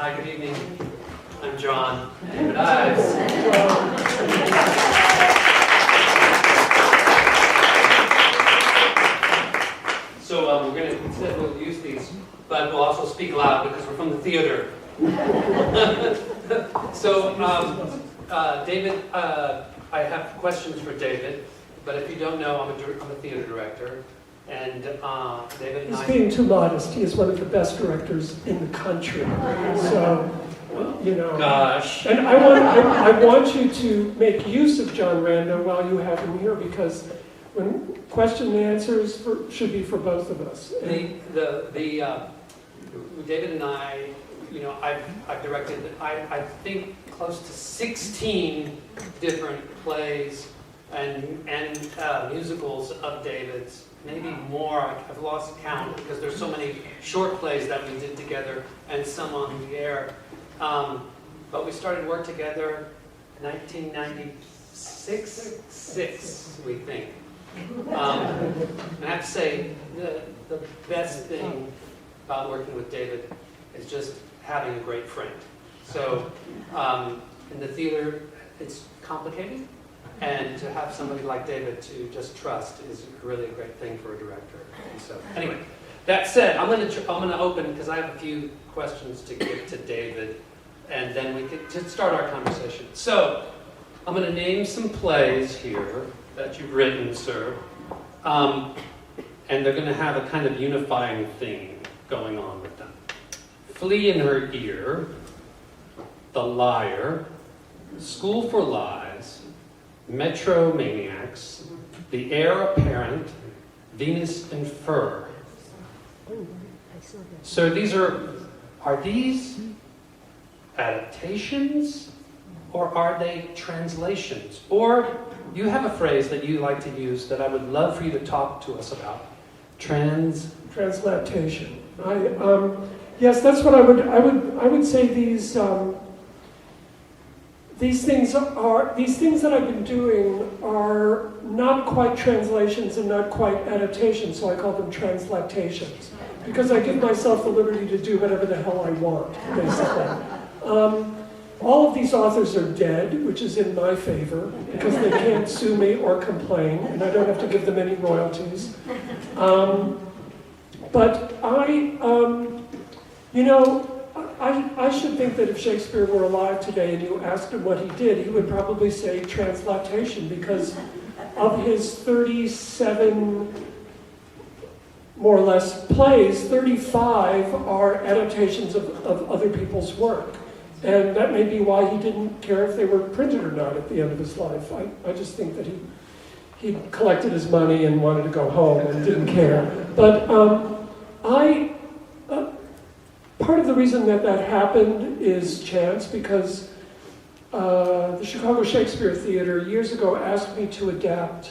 Hi, good evening. I'm John. David Ives. So we're going to, instead we'll use these, but we'll also speak loud because we're from the theater. So, David, I have questions for David, but if you don't know, I'm a theater director. And David and He's I... being too modest. He is one of the best directors in the country. So, you know. Gosh. And I want you to make use of John Rando while you have him here, because when question and answers should be for both of us. David and I, you know, I've directed, I think, close to 16 different plays and musicals of David's. Maybe more. I've lost count because there's so many short plays that we did together and some on the air. But we started work together in 1996, we think. And I have to say, the best thing about working with David is just having a great friend. So in the theater, it's complicated. And to have somebody like David to just trust is really a great thing for a director. And so, anyway, that said, I'm going to open because I have a few questions to give to David, and then we can to start our conversation. So, I'm going to name some plays here that you've written, sir, and they're going to have a kind of unifying theme going on with them. Flea in Her Ear, The Liar, School for Lies, Metromaniacs, The Heir Apparent, Venus in Fur. So these are these adaptations or are they translations? Or you have a phrase that you like to use that I would love for you to talk to us about. Translation. Yes, that's what I would say. These things that I've been doing are not quite translations and not quite adaptations, so I call them translatations, because I give myself the liberty to do whatever the hell I want, basically. All of these authors are dead, which is in my favor, because they can't sue me or complain, and I don't have to give them any royalties. But I should think that if Shakespeare were alive today and you asked him what he did, he would probably say translation, because of his 37, more or less, plays, 35 are adaptations of other people's work. And that may be why he didn't care if they were printed or not at the end of his life. I just think that he collected his money and wanted to go home and didn't care. But part of the reason that happened is chance, because the Chicago Shakespeare Theater years ago asked me to adapt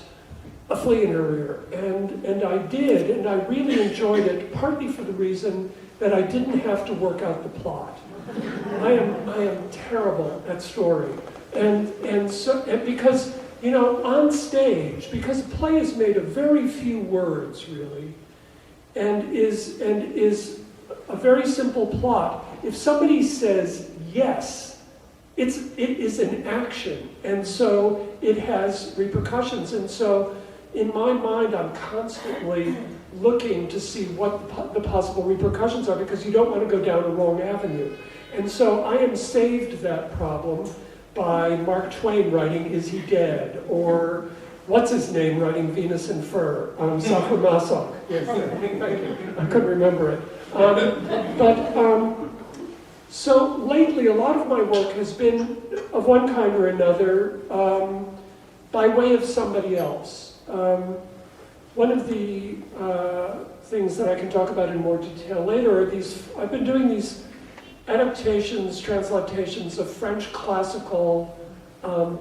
A Flea in Her Ear, and I did, and I really enjoyed it, partly for the reason that I didn't have to work out the plot. I am terrible at story, and because on stage, because a play is made of very few words really, and is a very simple plot. If somebody says yes, it is an action, and so it has repercussions. And so, in my mind, I'm constantly looking to see what the possible repercussions are, because you don't want to go down a wrong avenue. And so I am saved that problem by Mark Twain writing "Is He Dead?" or what's his name writing "Venus in Fur." Sacher Masoch. Yes, I couldn't remember it. So lately, a lot of my work has been of one kind or another by way of somebody else. One of the things that I can talk about in more detail later are these. I've been doing these adaptations, translatations of French classical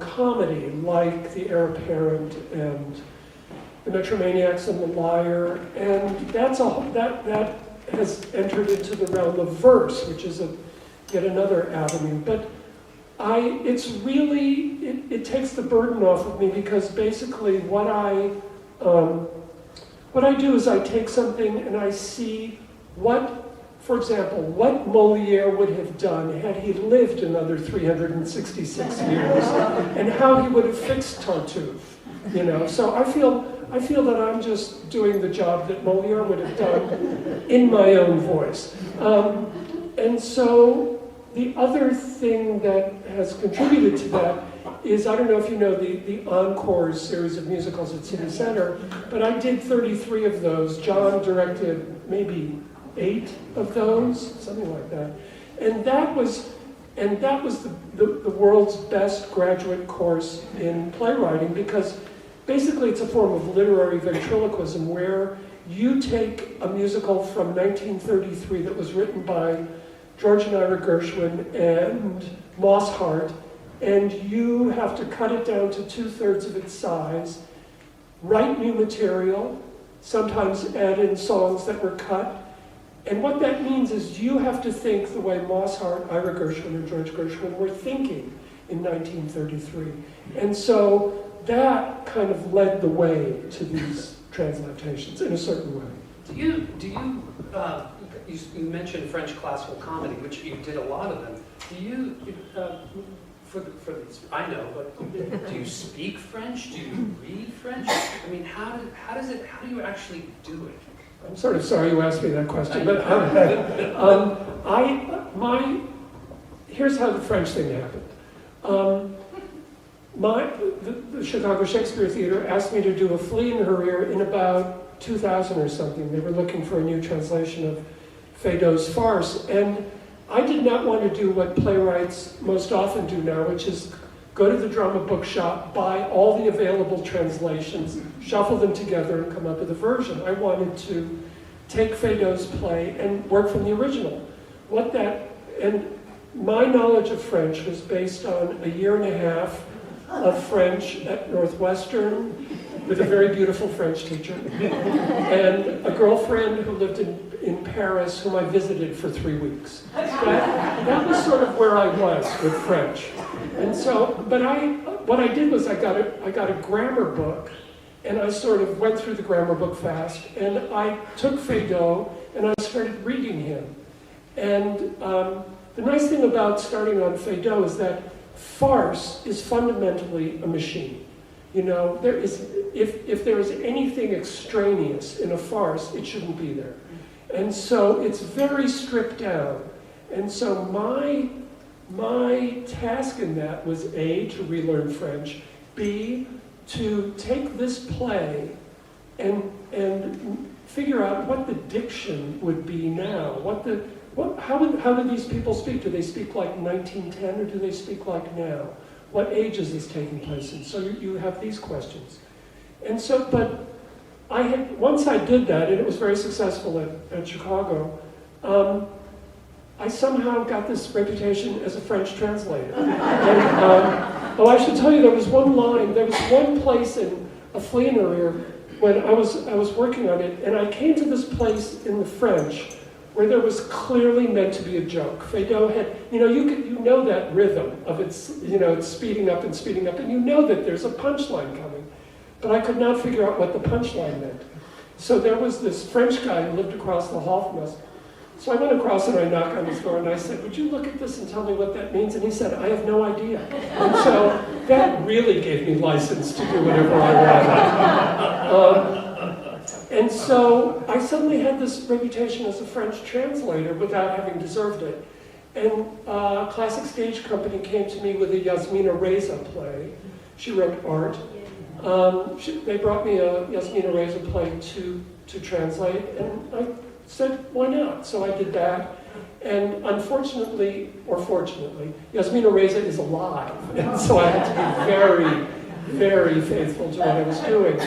comedy, like The Heir Apparent and The Metromaniacs and The Liar, and that has entered into the realm of verse, which is yet another avenue. But it takes the burden off of me, because basically what I do is I take something and I see what for example, what Molière would have done had he lived another 366 years, and how he would have fixed Tartuffe. You know, so I feel that I'm just doing the job that Molière would have done in my own voice. And so the other thing that has contributed to that is, I don't know if you know the Encores series of musicals at City Center, but I did 33 of those. John directed maybe 8 of those, something like that. And that was the world's best graduate course in playwriting, because basically it's a form of literary ventriloquism where you take a musical from 1933 that was written by George and Ira Gershwin and Moss Hart, and you have to cut it down to 2/3 of its size, write new material, sometimes add in songs that were cut. And what that means is you have to think the way Moss Hart, Ira Gershwin, and George Gershwin were thinking in 1933. And so that kind of led the way to these translations in a certain way. You mentioned French classical comedy, which you did a lot of them. Do you, for these, I know, but do you speak French? Do you read French? I mean, how do you actually do it? I'm sort of sorry you asked me that question, but here's how the French thing happened. The Chicago Shakespeare Theater asked me to do a flea in her ear in about 2000 or something. They were looking for a new translation of Feydeau's farce, and I did not want to do what playwrights most often do now, which is go to the drama bookshop, buy all the available translations, shuffle them together, and come up with a version. I wanted to take Feydeau's play and work from the original. And my knowledge of French was based on a year and a half of French at Northwestern with a very beautiful French teacher, and a girlfriend who lived in Paris whom I visited for 3 weeks. That was sort of where I was with French. And so, but what I did was I got a grammar book, and I sort of went through the grammar book fast, and I took Feydeau and I started reading him. And the nice thing about starting on Feydeau is that farce is fundamentally a machine. You know, if there is anything extraneous in a farce, it shouldn't be there. And so it's very stripped down. And so my task in that was A, to relearn French, B, to take this play and figure out what the diction would be now. How do these people speak? Do they speak like 1910 or do they speak like now? What age is this taking place in? So you have these questions. And so, but once I did that, and it was very successful at Chicago, I somehow got this reputation as a French translator. And, I should tell you, there was one place in A Flea in Her Ear when I was working on it, and I came to this place in the French where there was clearly meant to be a joke. Feydeau had, you know that rhythm of it's speeding up, and you know that there's a punchline coming. But I could not figure out what the punchline meant. So there was this French guy who lived across the hall from us. So I went across and I knocked on his door and I said, "Would you look at this and tell me what that means?" And he said, "I have no idea." And so that really gave me license to do whatever I wanted. And so I suddenly had this reputation as a French translator without having deserved it. And a classic stage company came to me with a Yasmina Reza play. She wrote Art. They brought me a Yasmina Reza play to translate, and I said, why not? So I did that. And unfortunately, or fortunately, Yasmina Reza is alive. And so I had to be very, very faithful to what I was doing.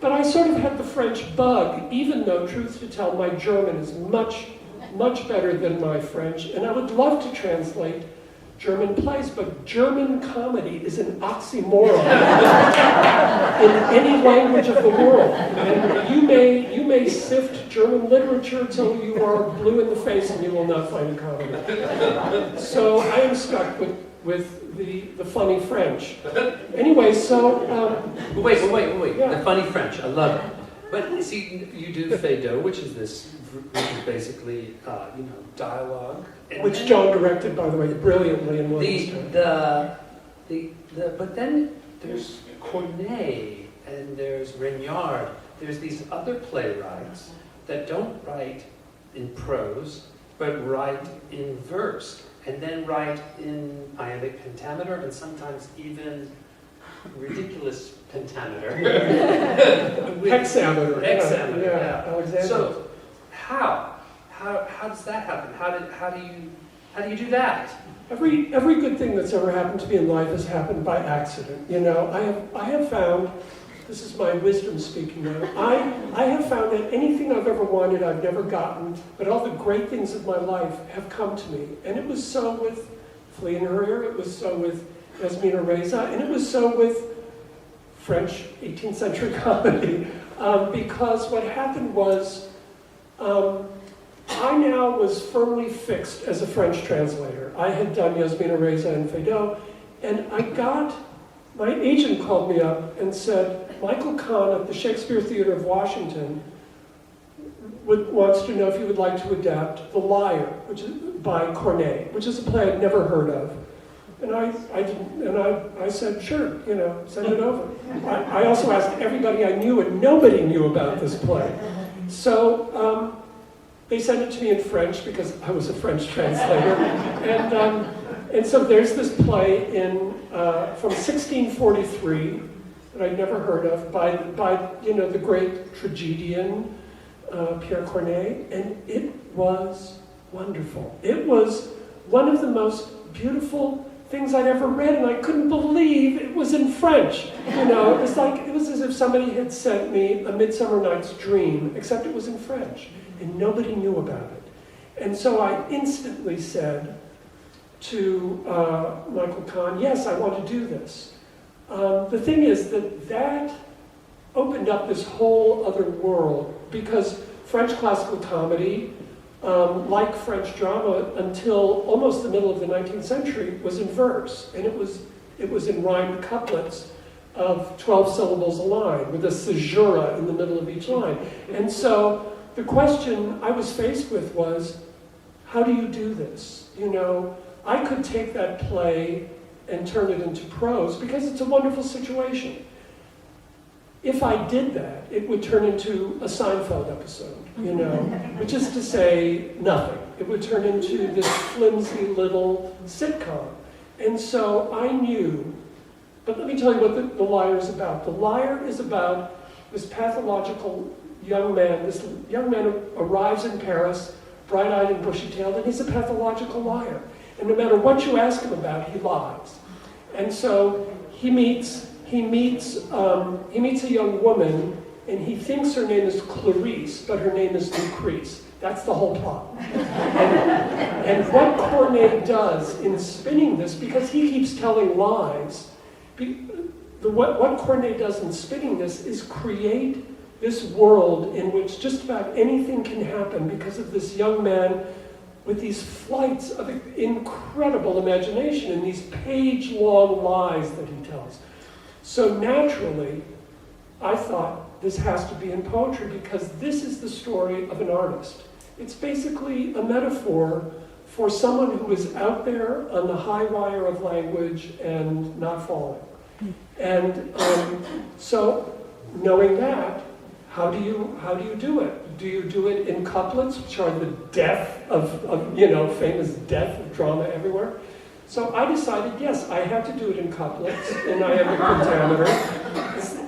But I sort of had the French bug, even though, truth to tell, my German is much, much better than my French. And I would love to translate German plays, but German comedy is an oxymoron in any language of the world. And you may sift German literature till you are blue in the face and you will not find a comedy. So I am stuck with the funny French. Anyway, so... Wait. Yeah. The funny French, I love it. But see, you do Feydeau, which is basically, dialogue. And Which then John directed, by the way, brilliantly in Williamstown. But then there's Corneille and there's Regnard. There's these other playwrights that don't write in prose, but write in verse, and then write in iambic pentameter, and sometimes even ridiculous pentameter. Hexameter. Hexameter, Yeah, Alexander. So, how does that happen? How do you do that? Every good thing that's ever happened to me in life has happened by accident. I have found, this is my wisdom speaking now, I have found that anything I've ever wanted I've never gotten, but all the great things of my life have come to me. And it was so with Flea and Herrier, it was so with Yasmina Reza, and it was so with French 18th century comedy. Because what happened was, I now was firmly fixed as a French translator. I had done Yasmina Reza and Feydeau, and my agent called me up and said, Michael Kahn at the Shakespeare Theater of Washington wants to know if you would like to adapt The Liar, which is by Corneille, which is a play I'd never heard of. And I said, sure, send it over. I also asked everybody I knew, and nobody knew about this play. So they sent it to me in French because I was a French translator. And so there's this play from 1643 that I'd never heard of by the great tragedian Pierre Corneille, and it was wonderful. It was one of the most beautiful things I'd ever read, and I couldn't believe it was in French. It was as if somebody had sent me A Midsummer Night's Dream, except it was in French, and nobody knew about it. And so I instantly said to Michael Kahn, yes, I want to do this. The thing is that opened up this whole other world, because French classical comedy, like French drama, until almost the middle of the 19th century, was in verse, and it was in rhymed couplets of 12 syllables a line, with a caesura in the middle of each line. And so the question I was faced with was, how do you do this? I could take that play and turn it into prose, because it's a wonderful situation. If I did that, it would turn into a Seinfeld episode, which is to say nothing. It would turn into this flimsy little sitcom. And so I knew, but let me tell you what the Liar is about. The Liar is about this pathological young man. This young man arrives in Paris, bright-eyed and bushy-tailed, and he's a pathological liar. And no matter what you ask him about, he lies. And so he meets a young woman, and he thinks her name is Clarice, but her name is Lucrece. That's the whole plot. And what Corneille does in spinning this, because he keeps telling lies, what Corneille does in spinning this is create this world in which just about anything can happen because of this young man with these flights of incredible imagination and these page-long lies that he tells. So naturally, I thought this has to be in poetry, because this is the story of an artist. It's basically a metaphor for someone who is out there on the high wire of language and not falling. And so knowing that, how do you do it? Do you do it in couplets, which are the death of famous death of drama everywhere? So I decided, yes, I had to do it in couplets, in iambic pentameter,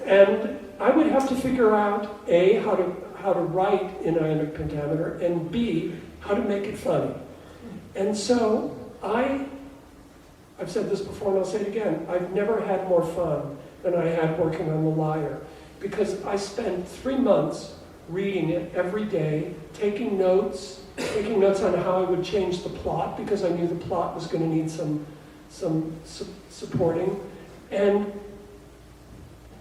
and I would have to figure out A, how to write in iambic pentameter, and B, how to make it funny. And so I've said this before and I'll say it again, I've never had more fun than I had working on The Liar, because I spent 3 months reading it every day, taking notes on how I would change the plot, because I knew the plot was going to need some supporting. And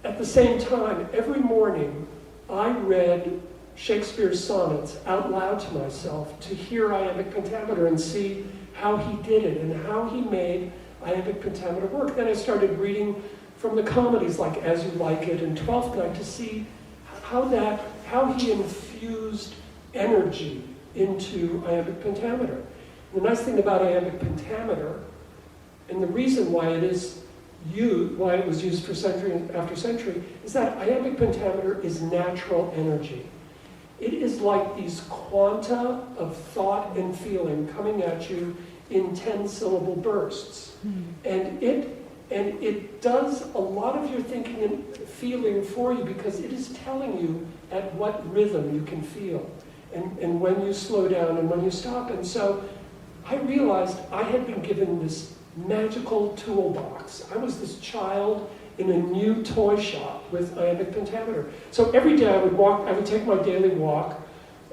at the same time, every morning, I read Shakespeare's sonnets out loud to myself to hear iambic pentameter and see how he did it and how he made iambic pentameter work. Then I started reading from the comedies like As You Like It and Twelfth Night to see how that how he infused energy into iambic pentameter. The nice thing about iambic pentameter, and the reason why it was used for century after century, is that iambic pentameter is natural energy. It is like these quanta of thought and feeling coming at you in 10-syllable bursts. And it does a lot of your thinking and feeling for you because it is telling you at what rhythm you can feel and when you slow down and when you stop. And so I realized I had been given this magical toolbox. I was this child in a new toy shop with iambic pentameter. So every day I would take my daily walk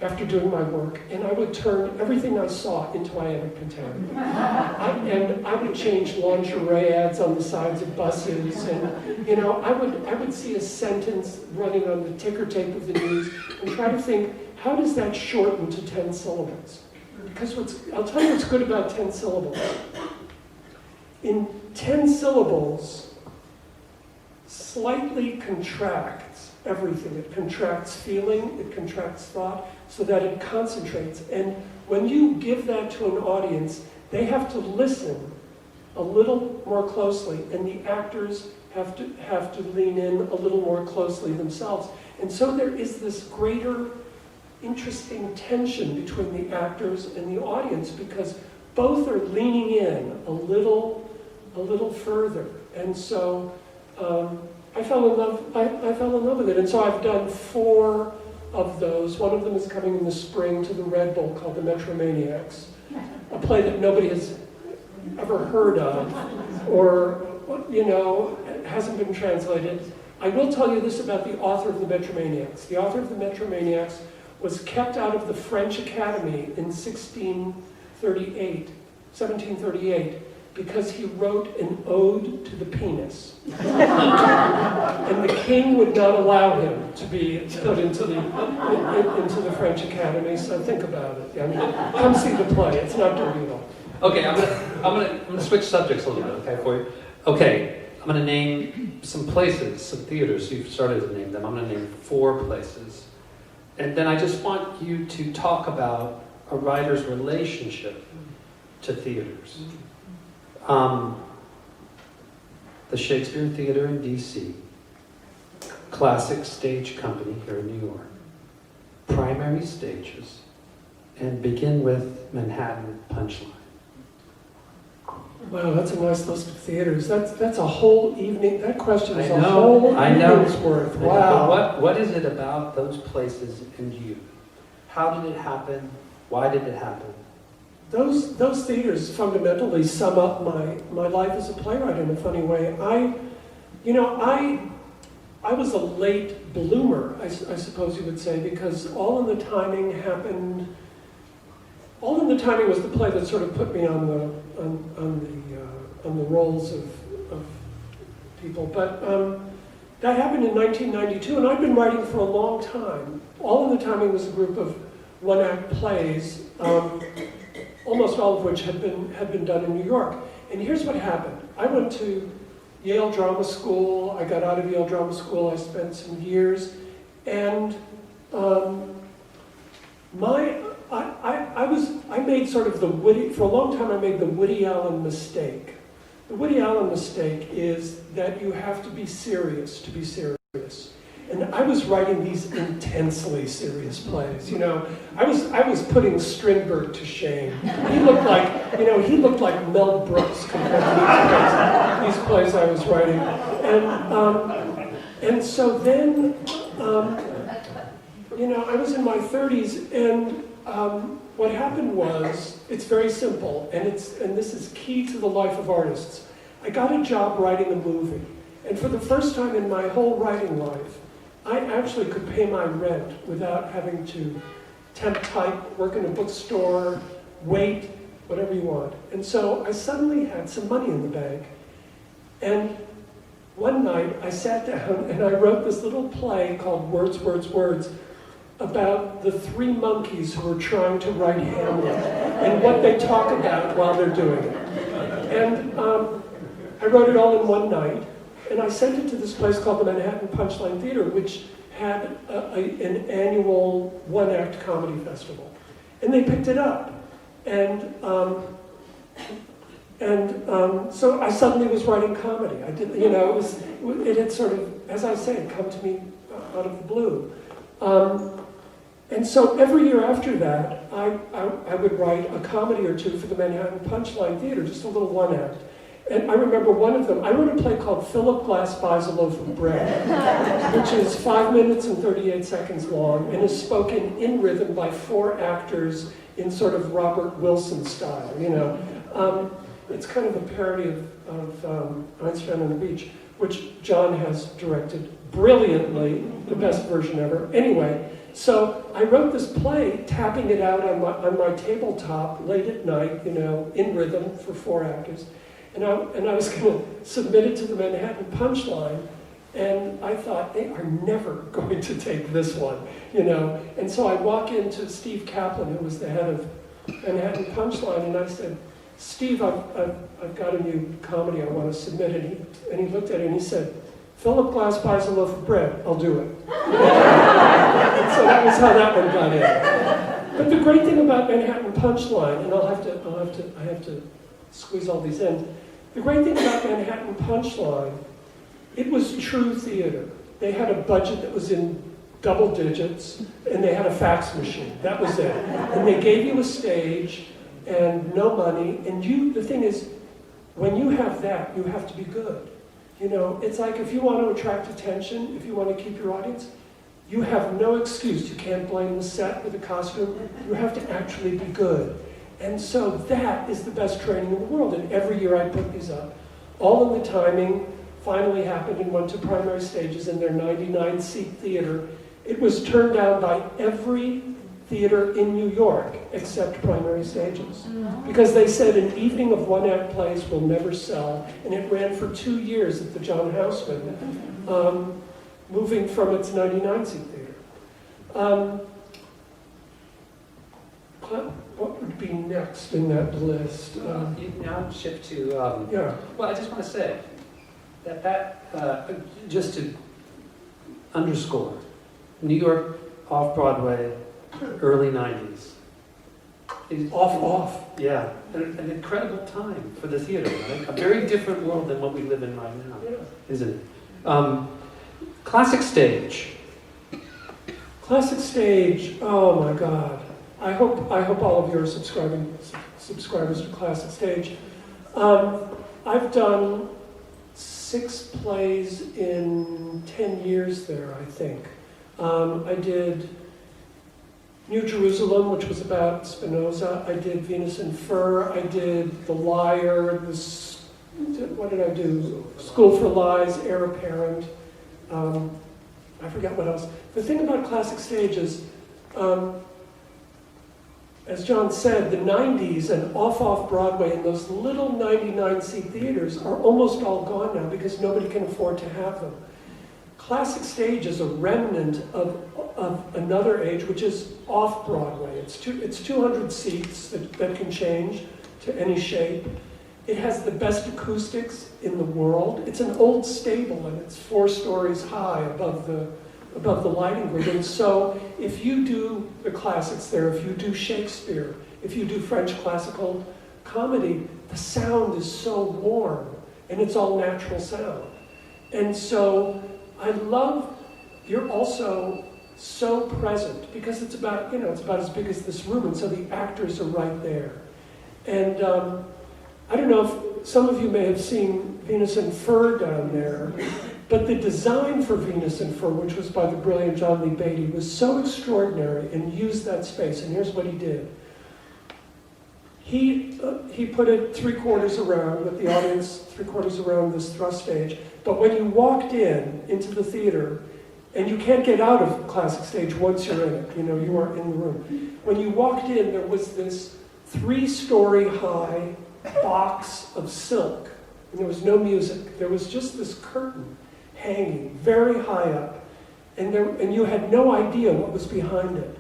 after doing my work, and I would turn everything I saw into iambic pentameter. And I would change lingerie ads on the sides of buses, and I would see a sentence running on the ticker tape of the news and try to think, how does that shorten to 10 syllables? Because I'll tell you what's good about 10 syllables. In 10 syllables, slightly contracts everything. It contracts feeling, it contracts thought, so that it concentrates. And when you give that to an audience, they have to listen a little more closely, and the actors have to lean in a little more closely themselves. And so there is this greater interesting tension between the actors and the audience because both are leaning in a little further. And so I fell in love with it. And so I've done 4 of those. One of them is coming in the spring to the Red Bull called The Metromaniacs, a play that nobody has ever heard of or, hasn't been translated. I will tell you this about the author of The Metromaniacs. The author of The Metromaniacs was kept out of the French Academy in 1738, because he wrote an ode to the penis. And the king would not allow him to be put into the French Academy, so think about it. I mean, come see the play, it's not dirty at all. Okay, I'm gonna switch subjects a little bit, okay, for you. Okay, I'm gonna name some places, some theaters. You've started to name them. I'm gonna name 4 places. And then I just want you to talk about a writer's relationship to theaters. The Shakespeare Theater in D.C., Classic Stage Company here in New York, Primary Stages, and begin with Manhattan Punchline. Wow, that's a nice list of theaters. That's a whole evening. That question is a whole evening's worth. Wow. But what is it about those places and you? How did it happen? Why did it happen? Those theaters fundamentally sum up my life as a playwright in a funny way. I was a late bloomer, I suppose you would say, because All in the Timing happened. All in the Timing was the play that sort of put me on the rolls of people. But that happened in 1992, and I'd been writing for a long time. All in the Timing was a group of one-act plays. Almost all of which had been done in New York. And here's what happened. I went to Yale Drama School. I got out of Yale Drama School. I spent some years. And I made sort of for a long time I made the Woody Allen mistake. The Woody Allen mistake is that you have to be serious to be serious. And I was writing these intensely serious plays. I was putting Strindberg to shame. He looked like Mel Brooks compared to these plays I was writing. And so then, I was in my 30s, and what happened was, it's very simple, and this is key to the life of artists. I got a job writing a movie, and for the first time in my whole writing life, I actually could pay my rent without having to temp type, work in a bookstore, wait, whatever you want. And so I suddenly had some money in the bank. And one night I sat down and I wrote this little play called Words, Words, Words about the 3 monkeys who were trying to write Hamlet and what they talk about while they're doing it. And I wrote it all in one night. And I sent it to this place called the Manhattan Punchline Theater, which had an annual one-act comedy festival. And they picked it up. And so I suddenly was writing comedy. I did, it had sort of, as I say, come to me out of the blue. And so every year after that, I would write a comedy or two for the Manhattan Punchline Theater, just a little one act. And I remember one of them, I wrote a play called Philip Glass Buys a Loaf of Bread, which is 5 minutes and 38 seconds long and is spoken in rhythm by 4 actors in sort of Robert Wilson style, It's kind of a parody of Einstein on the Beach, which John has directed brilliantly, the best version ever. Anyway, so I wrote this play, tapping it out on my tabletop late at night, in rhythm for 4 actors. And I was going to submit it to the Manhattan Punchline, and I thought, they are never going to take this one, And so I walk into Steve Kaplan, who was the head of Manhattan Punchline, and I said, Steve, I've got a new comedy I want to submit. And he looked at it and he said, Philip Glass Buys a Loaf of Bread, I'll do it. And so that was how that one got in. But the great thing about Manhattan Punchline, and I have to squeeze all these in. The great thing about Manhattan Punchline, it was true theater. They had a budget that was in double digits, and they had a fax machine. That was it. And they gave you a stage and no money. And the thing is, when you have that, you have to be good. It's like if you want to attract attention, if you want to keep your audience, you have no excuse. You can't blame the set or the costume. You have to actually be good. And so that is the best training in the world. And every year I put these up. All in the timing, finally happened and went to primary stages in their 99-seat theater. It was turned down by every theater in New York except primary stages. Because they said an evening of one-act plays will never sell. And it ran for 2 years at the John Houseman, moving from its 99-seat theater. What would be next in that list? You now shift to, Yeah. well, I just want to say that just to underscore, New York off-Broadway, early 90s. Off. Yeah, an incredible time for the theater, right? A very different world than what we live in right now, isn't it? Classic stage. Classic stage, oh my God. I hope all of you are subscribers to Classic Stage. I've done 6 plays in 10 years there, I think. I did New Jerusalem, which was about Spinoza. I did Venus and Fur. I did The Liar. What did I do? School for Lies, Heir Apparent. I forget what else. The thing about Classic Stage is, as John said, the 90s and off Broadway and those little 99-seat theaters are almost all gone now because nobody can afford to have them. Classic Stage is a remnant of another age, which is off Broadway. It's 200 seats that can change to any shape. It has the best acoustics in the world. It's an old stable and it's 4 stories high above the lighting grid. And so if you do the classics there, if you do Shakespeare, if you do French classical comedy, the sound is so warm and it's all natural sound. And so I love, you're also so present because it's about as big as this room, and so the actors are right there. And I don't know if some of you may have seen Venus and Fur down there, but the design for Venus and Fur, which was by the brilliant John Lee Beatty, was so extraordinary and used that space. And here's what he did. He put it 3/4 around, with the audience 3/4 around this thrust stage. But when you walked into the theater, and you can't get out of Classic Stage once you're in it, you are in the room. When you walked in, there was this 3-story high box of silk, and there was no music. There was just this curtain hanging very high up, and you had no idea what was behind it.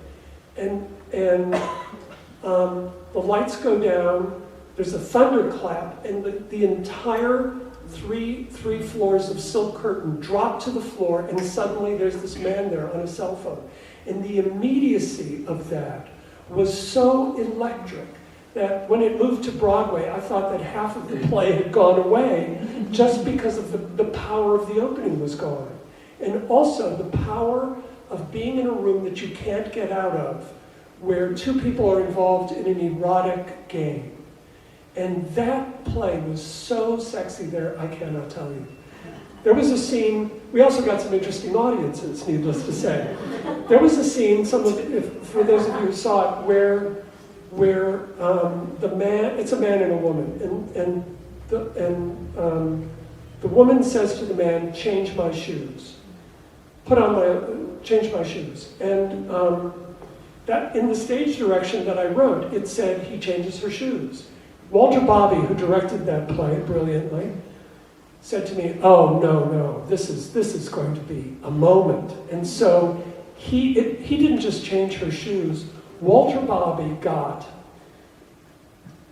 And the lights go down, there's a thunderclap, and the entire three floors of silk curtain drop to the floor, and suddenly there's this man there on a cell phone. And the immediacy of that was so electric that when it moved to Broadway, I thought that half of the play had gone away just because of the power of the opening was gone. And also the power of being in a room that you can't get out of, where two people are involved in an erotic game. And that play was so sexy there, I cannot tell you. There was a scene, we also got some interesting audiences, needless to say. There was a scene, for those of you who saw it, where the man, it's a man and a woman, and the woman says to the man, change my shoes. Change my shoes. And that in the stage direction that I wrote, it said he changes her shoes. Walter Bobby, who directed that play brilliantly, said to me, oh, no, this is going to be a moment. And so he didn't just change her shoes. Walter Bobby got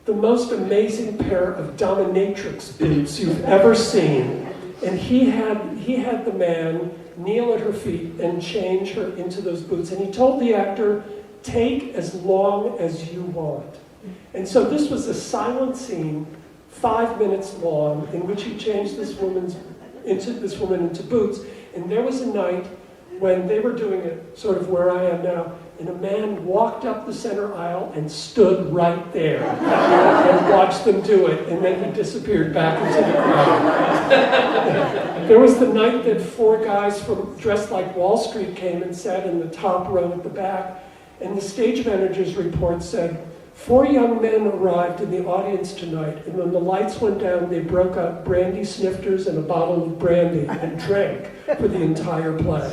the most amazing pair of dominatrix boots you've ever seen. And he had the man kneel at her feet and change her into those boots. And he told the actor, take as long as you want. And so this was a silent scene, 5 minutes long, in which he changed this woman into boots. And there was a night when they were doing it sort of where I am now, and a man walked up the center aisle and stood right there and watched them do it, and then he disappeared back into the crowd. There was the night that 4 guys dressed like Wall Street came and sat in the top row at the back, and the stage manager's report said, 4 young men arrived in the audience tonight, and when the lights went down, they broke up brandy snifters and a bottle of brandy and drank for the entire play.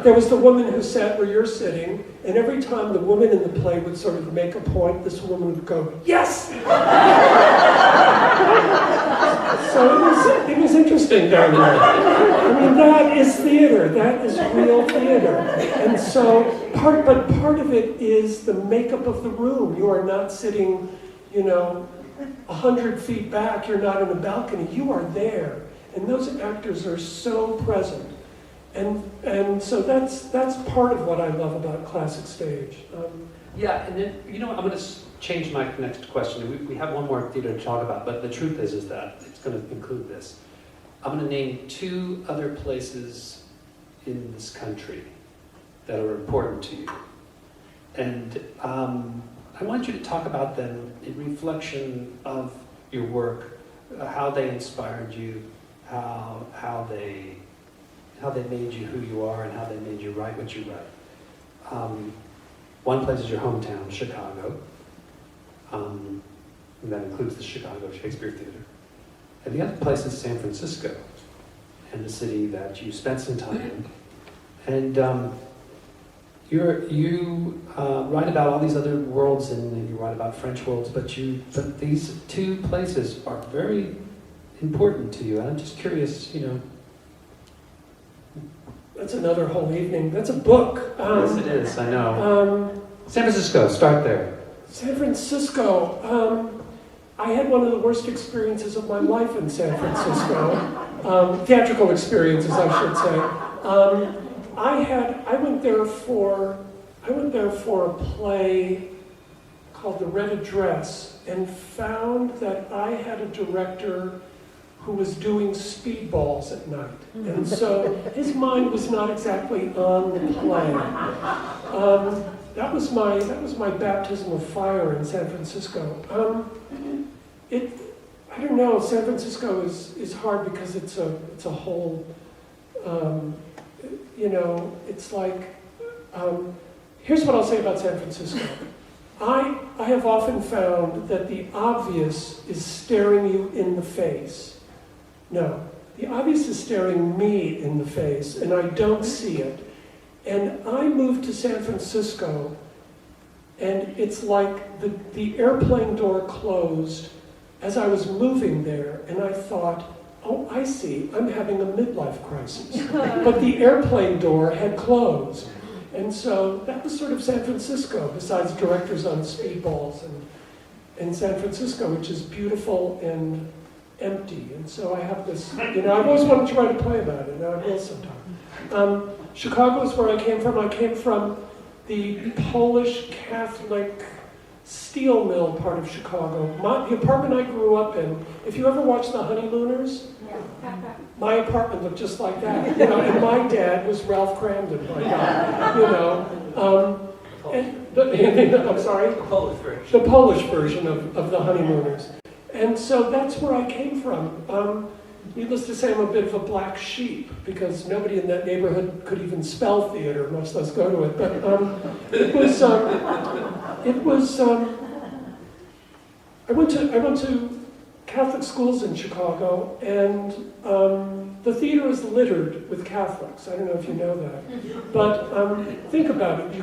There was the woman who sat where you're sitting, and every time the woman in the play would sort of make a point, this woman would go, yes! So it was interesting down there. I mean, that is theater. That is real theater. And so part of it is the makeup of the room. You are not sitting, 100 feet back. You're not in a balcony. You are there. And those actors are so present. And so that's part of what I love about classic stage. Yeah, and then, I'm going to change my next question. We have one more theater to talk about, but the truth is that it's going to include this. I'm going to name 2 other places in this country that are important to you. And I want you to talk about them in reflection of your work, how they inspired you, how they made you who you are, and how they made you write what you write. One place is your hometown, Chicago. And that includes the Chicago Shakespeare Theater. And the other place is San Francisco, and the city that you spent some time in. And you write about all these other worlds, and you write about French worlds, but these 2 places are very important to you. And I'm just curious, That's another whole evening. That's a book. Yes, it is, I know. San Francisco, start there. San Francisco. I had one of the worst experiences of my life in San Francisco. Theatrical experiences, I should say. I went there for a play called The Red Address, and found that I had a director who was doing speedballs at night. And so his mind was not exactly on the play. That was my baptism of fire in San Francisco. I don't know, San Francisco is hard because it's a whole, it's like, here's what I'll say about San Francisco. I have often found that the obvious is staring you in the face. No, the obvious is staring me in the face, and I don't see it. And I moved to San Francisco, and it's like the airplane door closed as I was moving there, and I thought, oh, I see, I'm having a midlife crisis. But the airplane door had closed. And so that was sort of San Francisco, besides directors on speedballs and San Francisco, which is beautiful and empty. And so I have this, I've always wanted to write a play about it, and I will sometime. Chicago is where I came from. I came from the Polish Catholic steel mill part of Chicago. The apartment I grew up in, if you ever watch The Honeymooners, my apartment looked just like that. And my dad was Ralph Cramden, my God, I'm sorry? The Polish version. The Polish version of The Honeymooners. And so that's where I came from. Needless to say, I'm a bit of a black sheep because nobody in that neighborhood could even spell theater, much less go to it. But I went to Catholic schools in Chicago, and the theater is littered with Catholics. I don't know if you know that, but think about it. You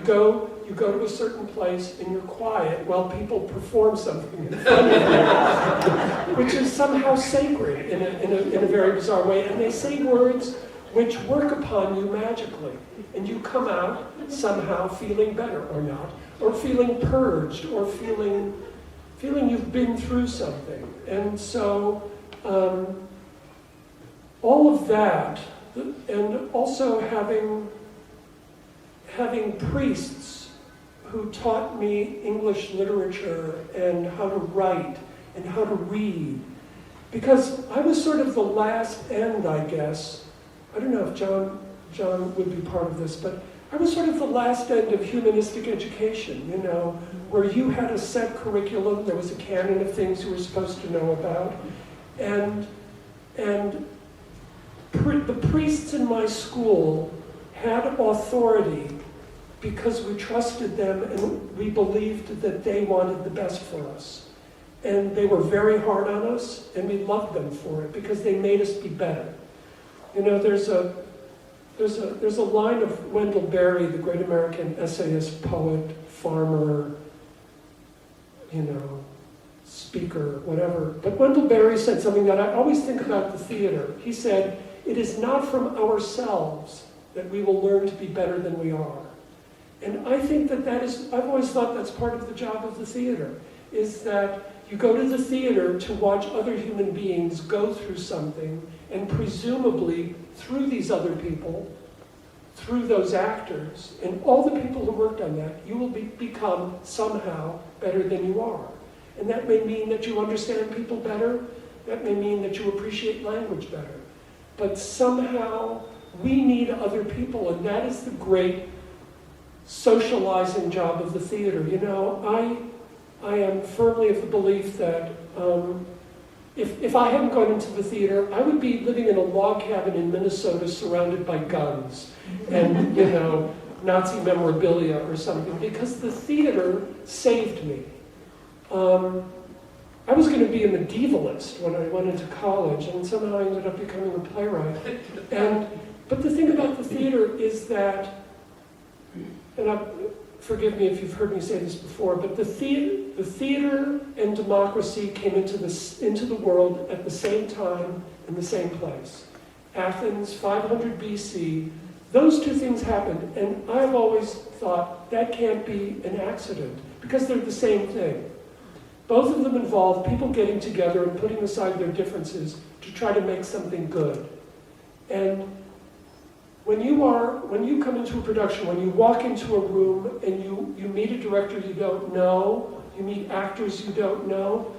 go to a certain place and you're quiet while people perform something in front of you, which is somehow sacred in a very bizarre way. And they say words which work upon you magically, and you come out somehow feeling better or not, or feeling purged, or feeling you've been through something. And so all of that, and also having priests who taught me English literature and how to write and how to read. Because I was sort of the last end, I guess. I don't know if John would be part of this, but I was sort of the last end of humanistic education, where you had a set curriculum, there was a canon of things you were supposed to know about, and the priests in my school had authority because we trusted them and we believed that they wanted the best for us. And they were very hard on us, and we loved them for it because they made us be better. There's a line of Wendell Berry, the great American essayist, poet, farmer, speaker, whatever. But Wendell Berry said something that I always think about the theater. He said, "It is not from ourselves that we will learn to be better than we are." And I think I've always thought that's part of the job of the theater, is that you go to the theater to watch other human beings go through something, and presumably through these other people, through those actors, and all the people who worked on that, you will become somehow better than you are. And that may mean that you understand people better, that may mean that you appreciate language better. But somehow we need other people, and that is the great socializing job of the theater. I am firmly of the belief that if I hadn't gone into the theater, I would be living in a log cabin in Minnesota surrounded by guns and, Nazi memorabilia or something, because the theater saved me. I was going to be a medievalist when I went into college, and somehow I ended up becoming a playwright. But the thing about the theater is that, and forgive me if you've heard me say this before, but the theater and democracy came into the world at the same time in the same place. Athens, 500 BC, those two things happened, and I've always thought that can't be an accident, because they're the same thing. Both of them involve people getting together and putting aside their differences to try to make something good. And when you come into a production, when you walk into a room and you meet a director you don't know, you meet actors you don't know,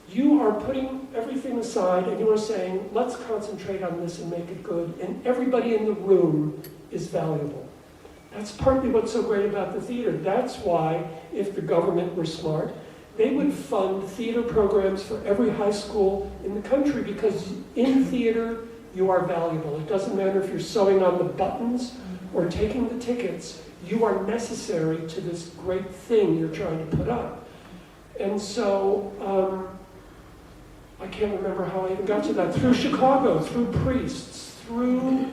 you are putting everything aside and you are saying, let's concentrate on this and make it good. And everybody in the room is valuable. That's partly what's so great about the theater. That's why, if the government were smart, they would fund theater programs for every high school in the country, because in theater, you are valuable. It doesn't matter if you're sewing on the buttons or taking the tickets. You are necessary to this great thing you're trying to put up. And so, I can't remember how I even got to that. Through Chicago, through priests, through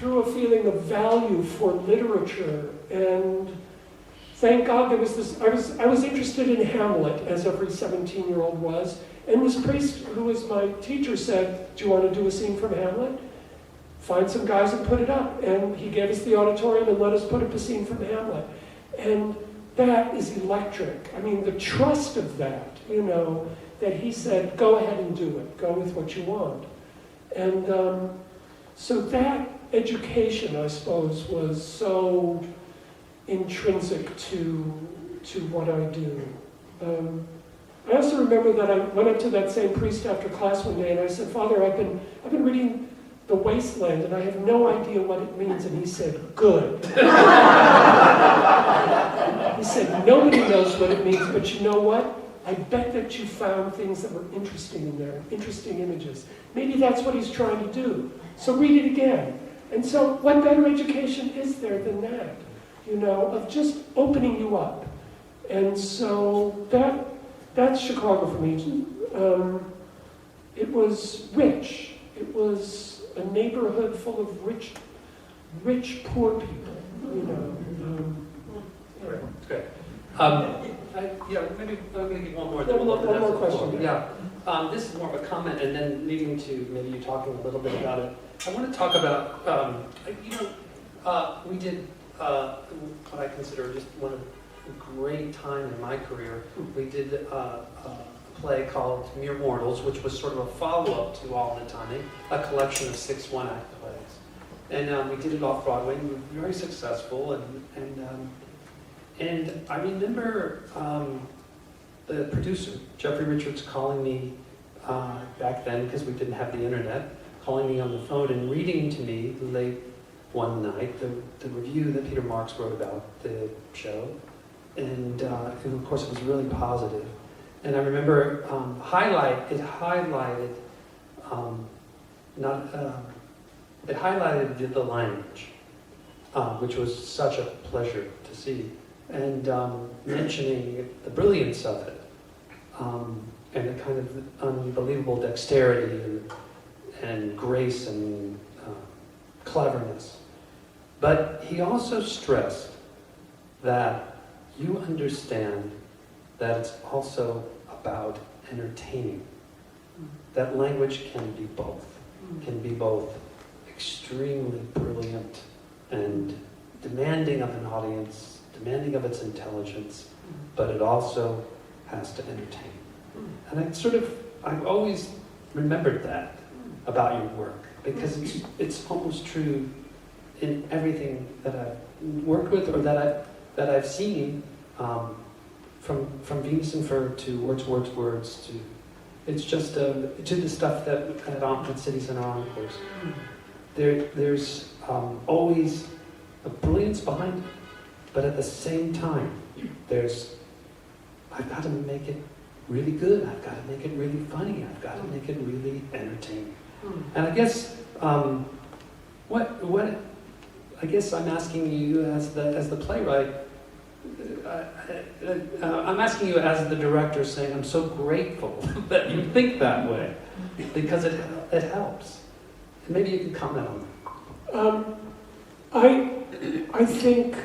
a feeling of value for literature. And thank God there was this, I was interested in Hamlet, as every 17-year-old was. And this priest, who was my teacher, said, "Do you want to do a scene from Hamlet? Find some guys and put it up." And he gave us the auditorium and let us put up a scene from Hamlet. And that is electric. I mean, the trust of that, you know, that he said, go ahead and do it. Go with what you want. And so that education, I suppose, was so intrinsic to what I do. I also remember that I went up to that same priest after class one day and I said, Father, I've been reading The Wasteland and I have no idea what it means. And he said, good. He said, nobody knows what it means, but you know what? I bet that you found things that were interesting in there, interesting images. Maybe that's what he's trying to do. So read it again. And so what better education is there than that? You know, of just opening you up. And so that's Chicago for me. It was rich. It was a neighborhood full of rich, poor people, you know. Great. Maybe I'm going to give one more. One more question. Yeah. This is more of a comment, and then leading to maybe you talking a little bit about it. I want to talk about, we did what I consider just one of a great time in my career. We did a play called Mere Mortals, which was sort of a follow-up to All in a Timing, a collection of 6 one-act plays. And we did it off-Broadway, and we were very successful. And I remember the producer, Jeffrey Richards, calling me back then, because we didn't have the internet, calling me on the phone and reading to me late one night the review that Peter Marks wrote about the show. And of course it was really positive. And I remember it highlighted the language, which was such a pleasure to see. And mentioning the brilliance of it, and the kind of unbelievable dexterity and grace and cleverness. But he also stressed that you understand that it's also about entertaining. That language can be both extremely brilliant and demanding of an audience, demanding of its intelligence, but it also has to entertain. And I've always remembered that about your work, because it's almost true in everything that I've worked with or that I've seen, from Venus and Fur to Words to it's just to the stuff that at Cities and Encores. There's always a brilliance behind it, but at the same time, I've got to make it really good. I've got to make it really funny. I've got to make it really entertaining. And I guess what I guess I'm asking you as the playwright. I'm asking you as the director, saying I'm so grateful that you think that way, because it helps. And maybe you can comment on that. I think.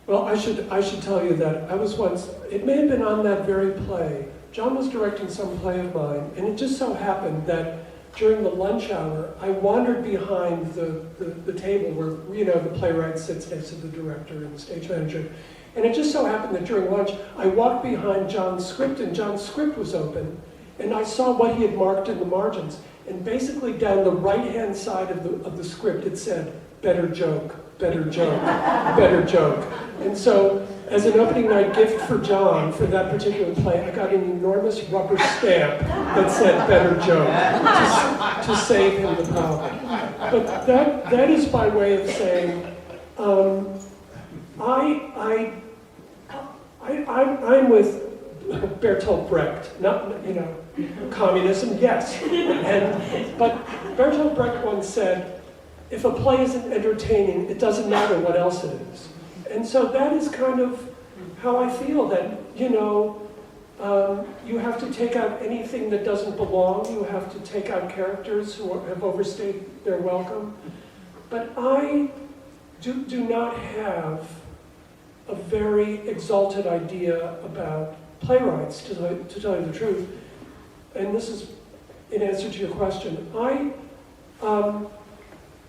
Well, I should tell you that I was once. It may have been on that very play. John was directing some play of mine, and it just so happened that during the lunch hour, I wandered behind the table where, the playwright sits next to the director and the stage manager. And it just so happened that during lunch, I walked behind John's script, and John's script was open, and I saw what he had marked in the margins. And basically down the right-hand side of the script, it said, better joke, better joke, better joke. And so, as an opening night gift for John, for that particular play, I got an enormous rubber stamp that said better joke, to save him the problem. But that is by way of saying, I'm with Bertolt Brecht, not, communism, yes. But Bertolt Brecht once said, if a play isn't entertaining, it doesn't matter what else it is. And so that is kind of how I feel, that, you have to take out anything that doesn't belong. You have to take out characters who have overstayed their welcome. But I do not have a very exalted idea about playwrights, to tell you the truth. And this is in answer to your question.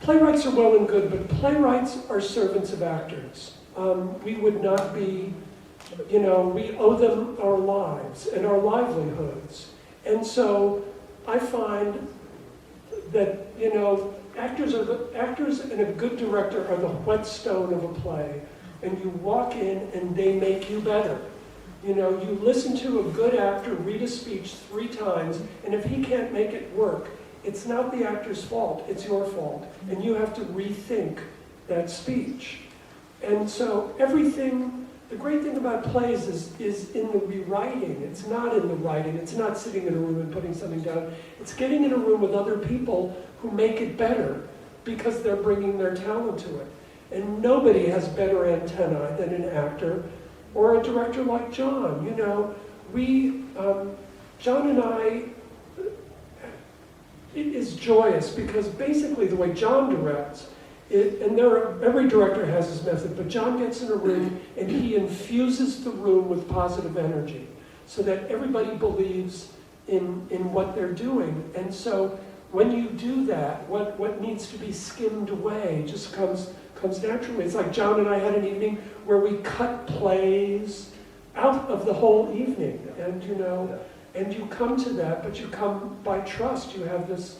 Playwrights are well and good, but playwrights are servants of actors. we would not be, we owe them our lives and our livelihoods. And so I find that, actors and a good director are the whetstone of a play. And you walk in and they make you better. You listen to a good actor read a speech 3 times, and if he can't make it work, it's not the actor's fault, it's your fault. And you have to rethink that speech. And so the great thing about plays is in the rewriting. It's not in the writing. It's not sitting in a room and putting something down. It's getting in a room with other people who make it better because they're bringing their talent to it. And nobody has better antennae than an actor or a director like John. John and I, it is joyous because basically the way John directs, every director has his method, but John gets in a room and he infuses the room with positive energy so that everybody believes in what they're doing. And so when you do that, what needs to be skimmed away just comes naturally. It's like John and I had an evening where we cut plays out of the whole evening, and and you come to that, but you come by trust. You have this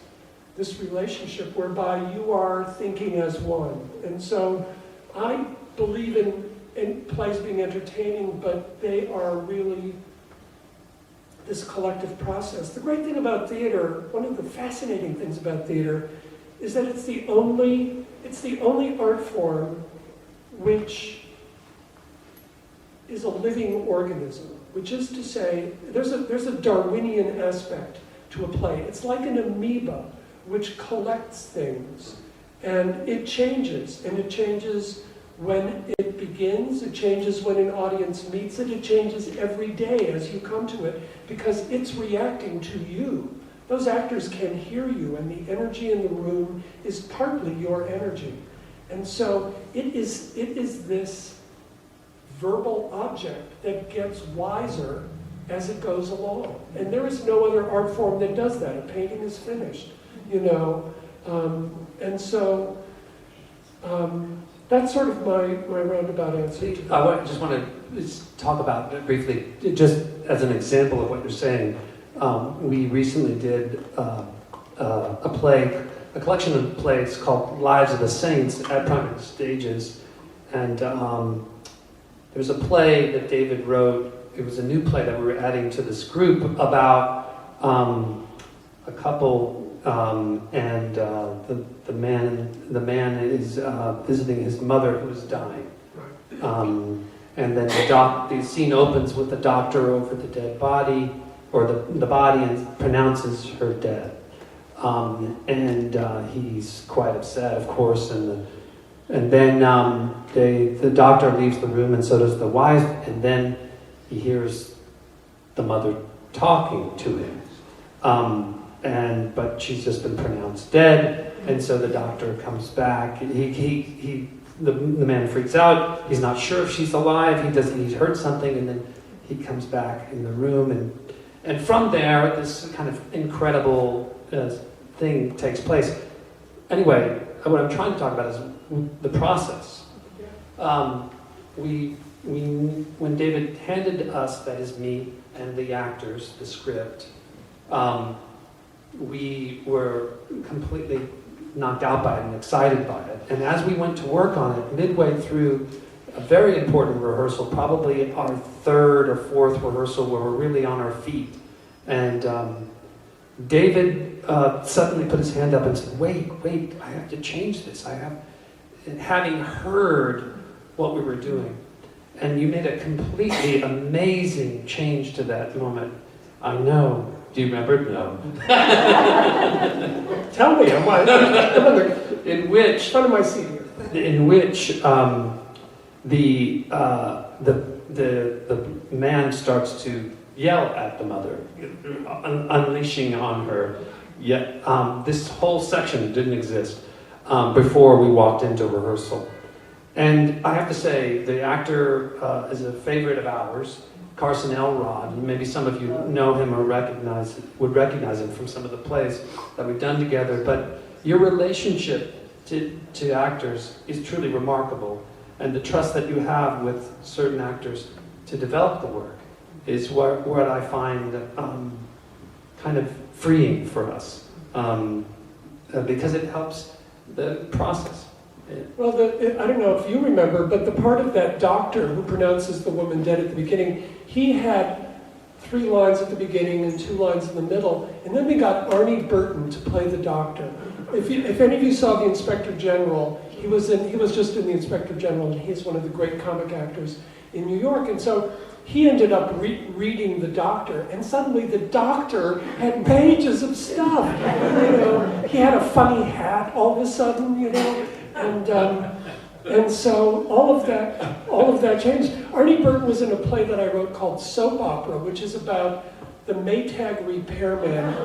relationship whereby you are thinking as one. And so I believe in plays being entertaining, but they are really this collective process. The great thing about theater, one of the fascinating things about theater, is that it's the only art form which is a living organism, which is to say, there's a Darwinian aspect to a play. It's like an amoeba which collects things, and it changes when it begins, it changes when an audience meets it, it changes every day as you come to it, because it's reacting to you. Those actors can hear you, and the energy in the room is partly your energy. And so it is this verbal object that gets wiser as it goes along. And there is no other art form that does that. A painting is finished, and so that's sort of my roundabout answer to that. I just want to talk about it briefly, just as an example of what you're saying. We recently did a play, a collection of plays called Lives of the Saints at Primary Stages. And there's a play that David wrote. It was a new play that we were adding to this group about a couple and the man is visiting his mother who is dying. And then the scene opens with the doctor over the dead body, or the body, and pronounces her dead. And he's quite upset, of course, and then the doctor leaves the room, and so does the wife, and then he hears the mother talking to him. But she's just been pronounced dead, and so the doctor comes back. The man freaks out. He's not sure if she's alive. He's heard something, and then he comes back in the room, and from there, this kind of incredible thing takes place. Anyway, what I'm trying to talk about is the process. When David handed us, that is me and the actors, the script, we were completely knocked out by it and excited by it. And as we went to work on it, midway through a very important rehearsal, probably our 3rd or 4th rehearsal, where we're really on our feet, and David suddenly put his hand up and said, wait, I have to change this. Having heard what we were doing. And you made a completely amazing change to that moment. I know. Do you remember? No. Tell me, I'm in which front of my seat here. In which the man starts to yell at the mother, unleashing on her. Yet this whole section didn't exist before we walked into rehearsal. And I have to say, the actor is a favorite of ours, Carson Elrod. Maybe some of you know him or would recognize him from some of the plays that we've done together. But your relationship to actors is truly remarkable. and the trust that you have with certain actors to develop the work is what I find kind of freeing for us, because it helps the process. Well, I don't know if you remember, but the part of that doctor who pronounces the woman dead at the beginning, he had 3 lines at the beginning and 2 lines in the middle, and then we got Arnie Burton to play the doctor. If any of you saw The Inspector General, he was just in The Inspector General, and he's one of the great comic actors in New York, and so he ended up reading the doctor, and suddenly the doctor had pages of stuff. You know, he had a funny hat all of a sudden, you know, and so all of that changed. Arnie Burton was in a play that I wrote called Soap Opera, which is about the Maytag repairman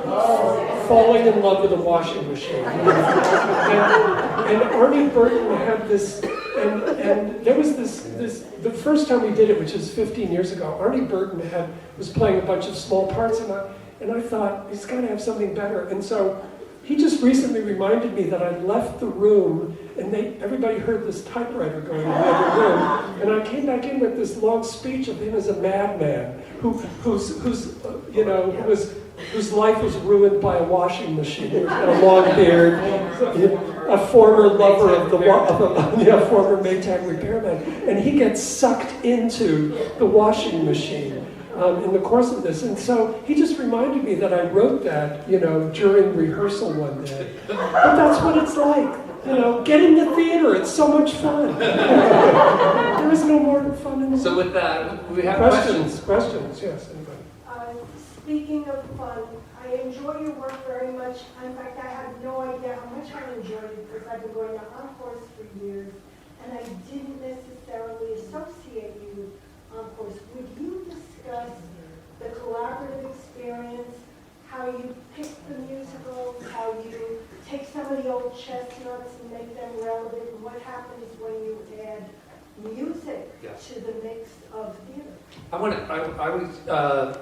falling in love with a washing machine. And Arnie Burton had this, and there was this, the first time we did it, which is 15 years ago, Arnie Burton was playing a bunch of small parts, and I thought, he's got to have something better. And so he just recently reminded me that I left the room, and everybody heard this typewriter going in the other room, and I came back in with this long speech of him as a madman, whose life was ruined by a washing machine. He had a long beard, a former lover of former Maytag repairman, and he gets sucked into the washing machine in the course of this. And so he just reminded me that I wrote that, during rehearsal one day. But that's what it's like. Get in the theater. It's so much fun. There is no more fun in the So with that, we have questions. Questions, yes. Anybody? Speaking of fun, I enjoy your work very much. In fact, I had no idea how much I enjoyed it because I've been going to Encores for years, and I didn't necessarily associate you with Encores. Would you discuss the collaborative experience, how you pick the musicals, how you take some of the old chestnuts and make them relevant, and what happens when you add music Yes. to the mix of theater?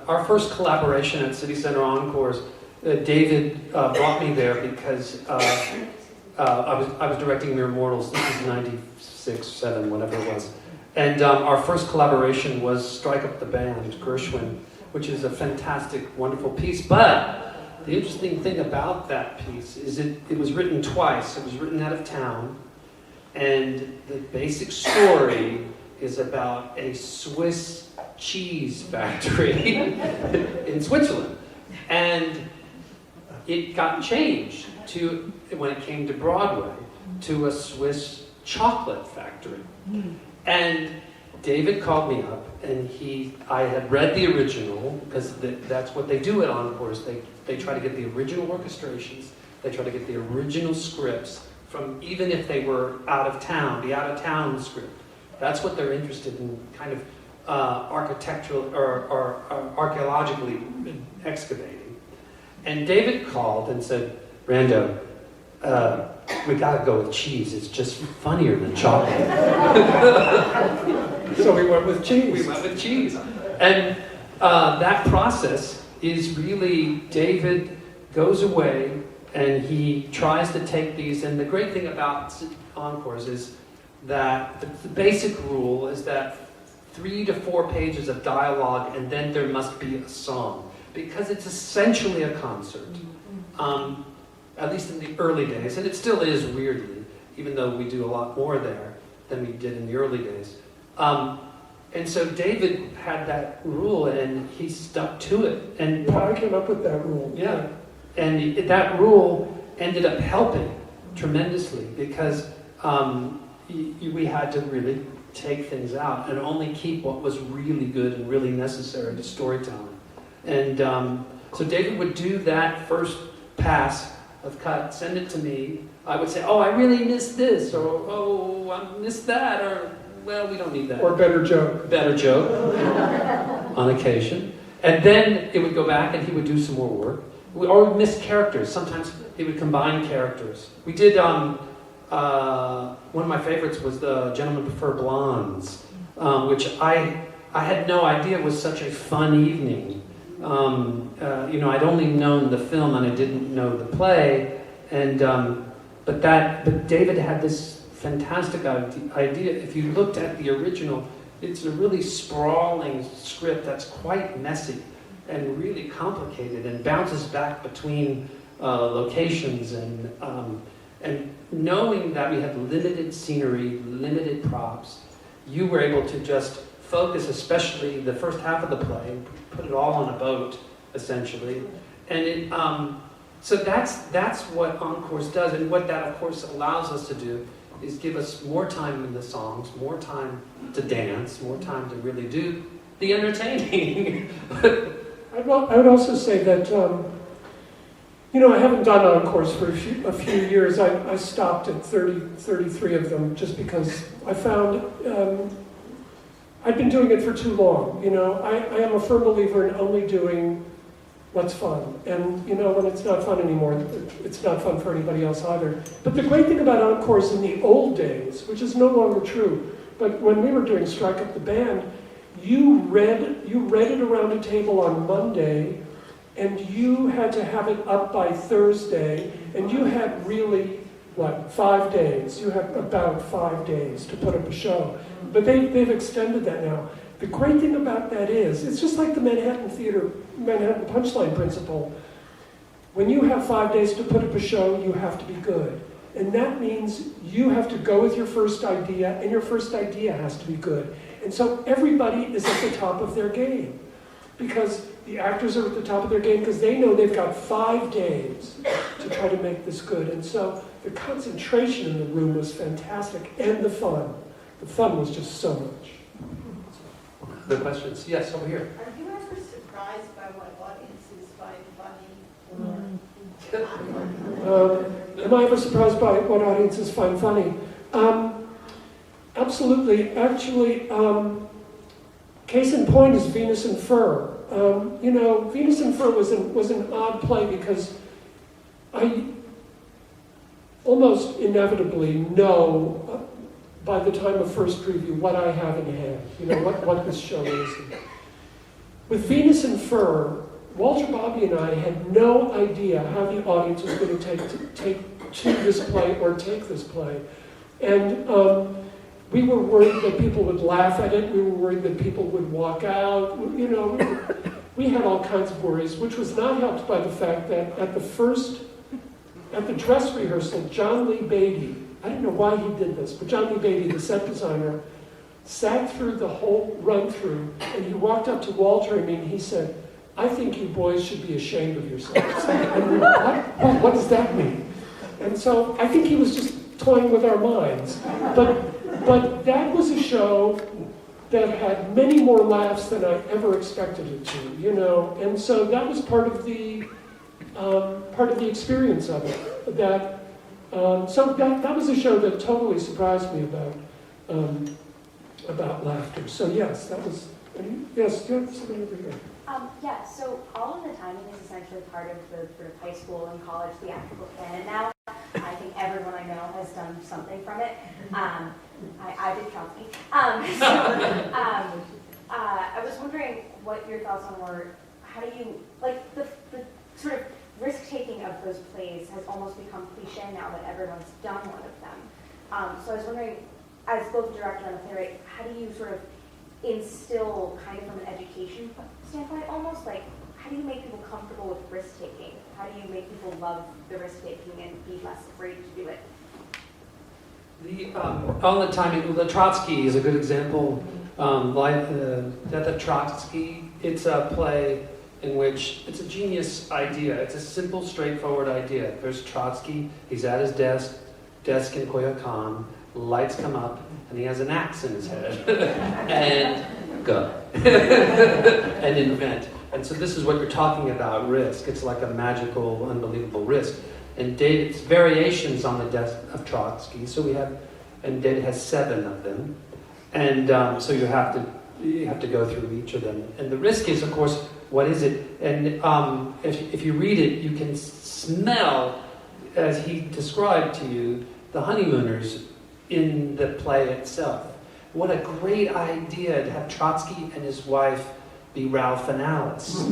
Our first collaboration at City Center Encores, David brought me there because I was directing Mere Mortals. This is 96, 7, whatever it was. And our first collaboration was Strike Up the Band, Gershwin, which is a fantastic, wonderful piece. But the interesting thing about that piece is it was written twice. It was written out of town. And the basic story is about a Swiss cheese factory in Switzerland. And it got changed when it came to Broadway, to a Swiss chocolate factory. And David called me up, and I had read the original, because that's what they do at Encores. They try to get the original orchestrations, they try to get the original scripts from, even if they were out of town, the out of town script. That's what they're interested in, kind of architectural or archaeologically excavating. And David called and said, Rando, we gotta go with cheese. It's just funnier than chocolate. So we went with cheese. We went with cheese. And that process is really, David goes away and he tries to take these, and the great thing about Encores is that the basic rule is that 3 to 4 pages of dialogue, and then there must be a song, because it's essentially a concert. At least in the early days, and it still is, weirdly, even though we do a lot more there than we did in the early days. And so David had that rule, and he stuck to it. And I came up with that rule. Yeah, and that rule ended up helping tremendously, because we had to really take things out and only keep what was really good and really necessary to storytelling. And so David would do that first pass of cut, send it to me. I would say, oh, I really missed this, or oh, I missed that, or well, we don't need that. Or better joke. Better joke, on occasion. And then it would go back and he would do some more work. Or we'd miss characters. Sometimes he would combine characters. We did, one of my favorites was The Gentlemen Prefer Blondes, which I had no idea was such a fun evening. I'd only known the film and I didn't know the play, and but David had this fantastic idea. If you looked at the original, it's a really sprawling script that's quite messy and really complicated and bounces back between locations and knowing that we had limited scenery, limited props, you were able to just focus, especially the first half of the play, and put it all on a boat, essentially. And it, so that's what Encores does, and what that, of course, allows us to do is give us more time in the songs, more time to dance, more time to really do the entertaining. I would also say that, I haven't done Encores for a few years. I stopped at 33 of them just because I found I'd been doing it for too long. I am a firm believer in only doing what's fun. And, when it's not fun anymore, it's not fun for anybody else either. But the great thing about Encores in the old days, which is no longer true, but when we were doing Strike Up the Band, you read it around a table on Monday, and you had to have it up by Thursday, and you had really, 5 days? You had about 5 days to put up a show. But they've extended that now. The great thing about that is, it's just like the Manhattan Punchline principle. When you have 5 days to put up a show, you have to be good. And that means you have to go with your first idea, and your first idea has to be good. And so everybody is at the top of their game. Because the actors are at the top of their game because they know they've got 5 days to try to make this good. And so the concentration in the room was fantastic, and the fun. The fun was just so much. Other questions? Yes, over here. Are you ever surprised by what audiences find funny? Am I ever surprised by what audiences find funny? Absolutely. Actually, case in point is Venus and Fur. Venus and Fur was an odd play because I almost inevitably know by the time of first preview what I have in hand, what this show is. With Venus and Fur, Walter Bobby and I had no idea how the audience was going to take to this play or take this play. And we were worried that people would laugh at it. We were worried that people would walk out. We had all kinds of worries, which was not helped by the fact that at the dress rehearsal, John Lee Beatty, I don't know why he did this, but John Lee Beatty, the set designer, sat through the whole run-through, and he walked up to Walter and he said, "I think you boys should be ashamed of yourselves." And we were, what does that mean? And so I think he was just toying with our minds. But that was a show that had many more laughs than I ever expected it to, And so that was part of the experience of it. So that was a show that totally surprised me about laughter. So yes, that was. Yes, you have something over here. So all of the timing is essentially part of the sort of high school and college theatrical canon now. I think everyone I know has done something from it. I did Trotsky. I was wondering what your thoughts on were, how do you, the sort of risk-taking of those plays has almost become cliche now that everyone's done one of them. So I was wondering, as both a director and a playwright, how do you sort of instill, kind of from an education standpoint almost, how do you make people comfortable with risk-taking? How do you make people love the risk-taking and be less afraid to do it? On the timing, the Trotsky is a good example. The Trotsky, it's a play in which it's a genius idea. It's a simple, straightforward idea. There's Trotsky, he's at his desk in Koyokan, lights come up, and he has an axe in his head. And go. And invent. And so this is what you're talking about, risk. It's like a magical, unbelievable risk. And David's variations on the death of Trotsky. So and David has 7 of them. And so you have to go through each of them. And the risk is, of course, what is it? And if you read it, you can smell, as he described to you, the honeymooners in the play itself. What a great idea to have Trotsky and his wife be Ralph and Alice.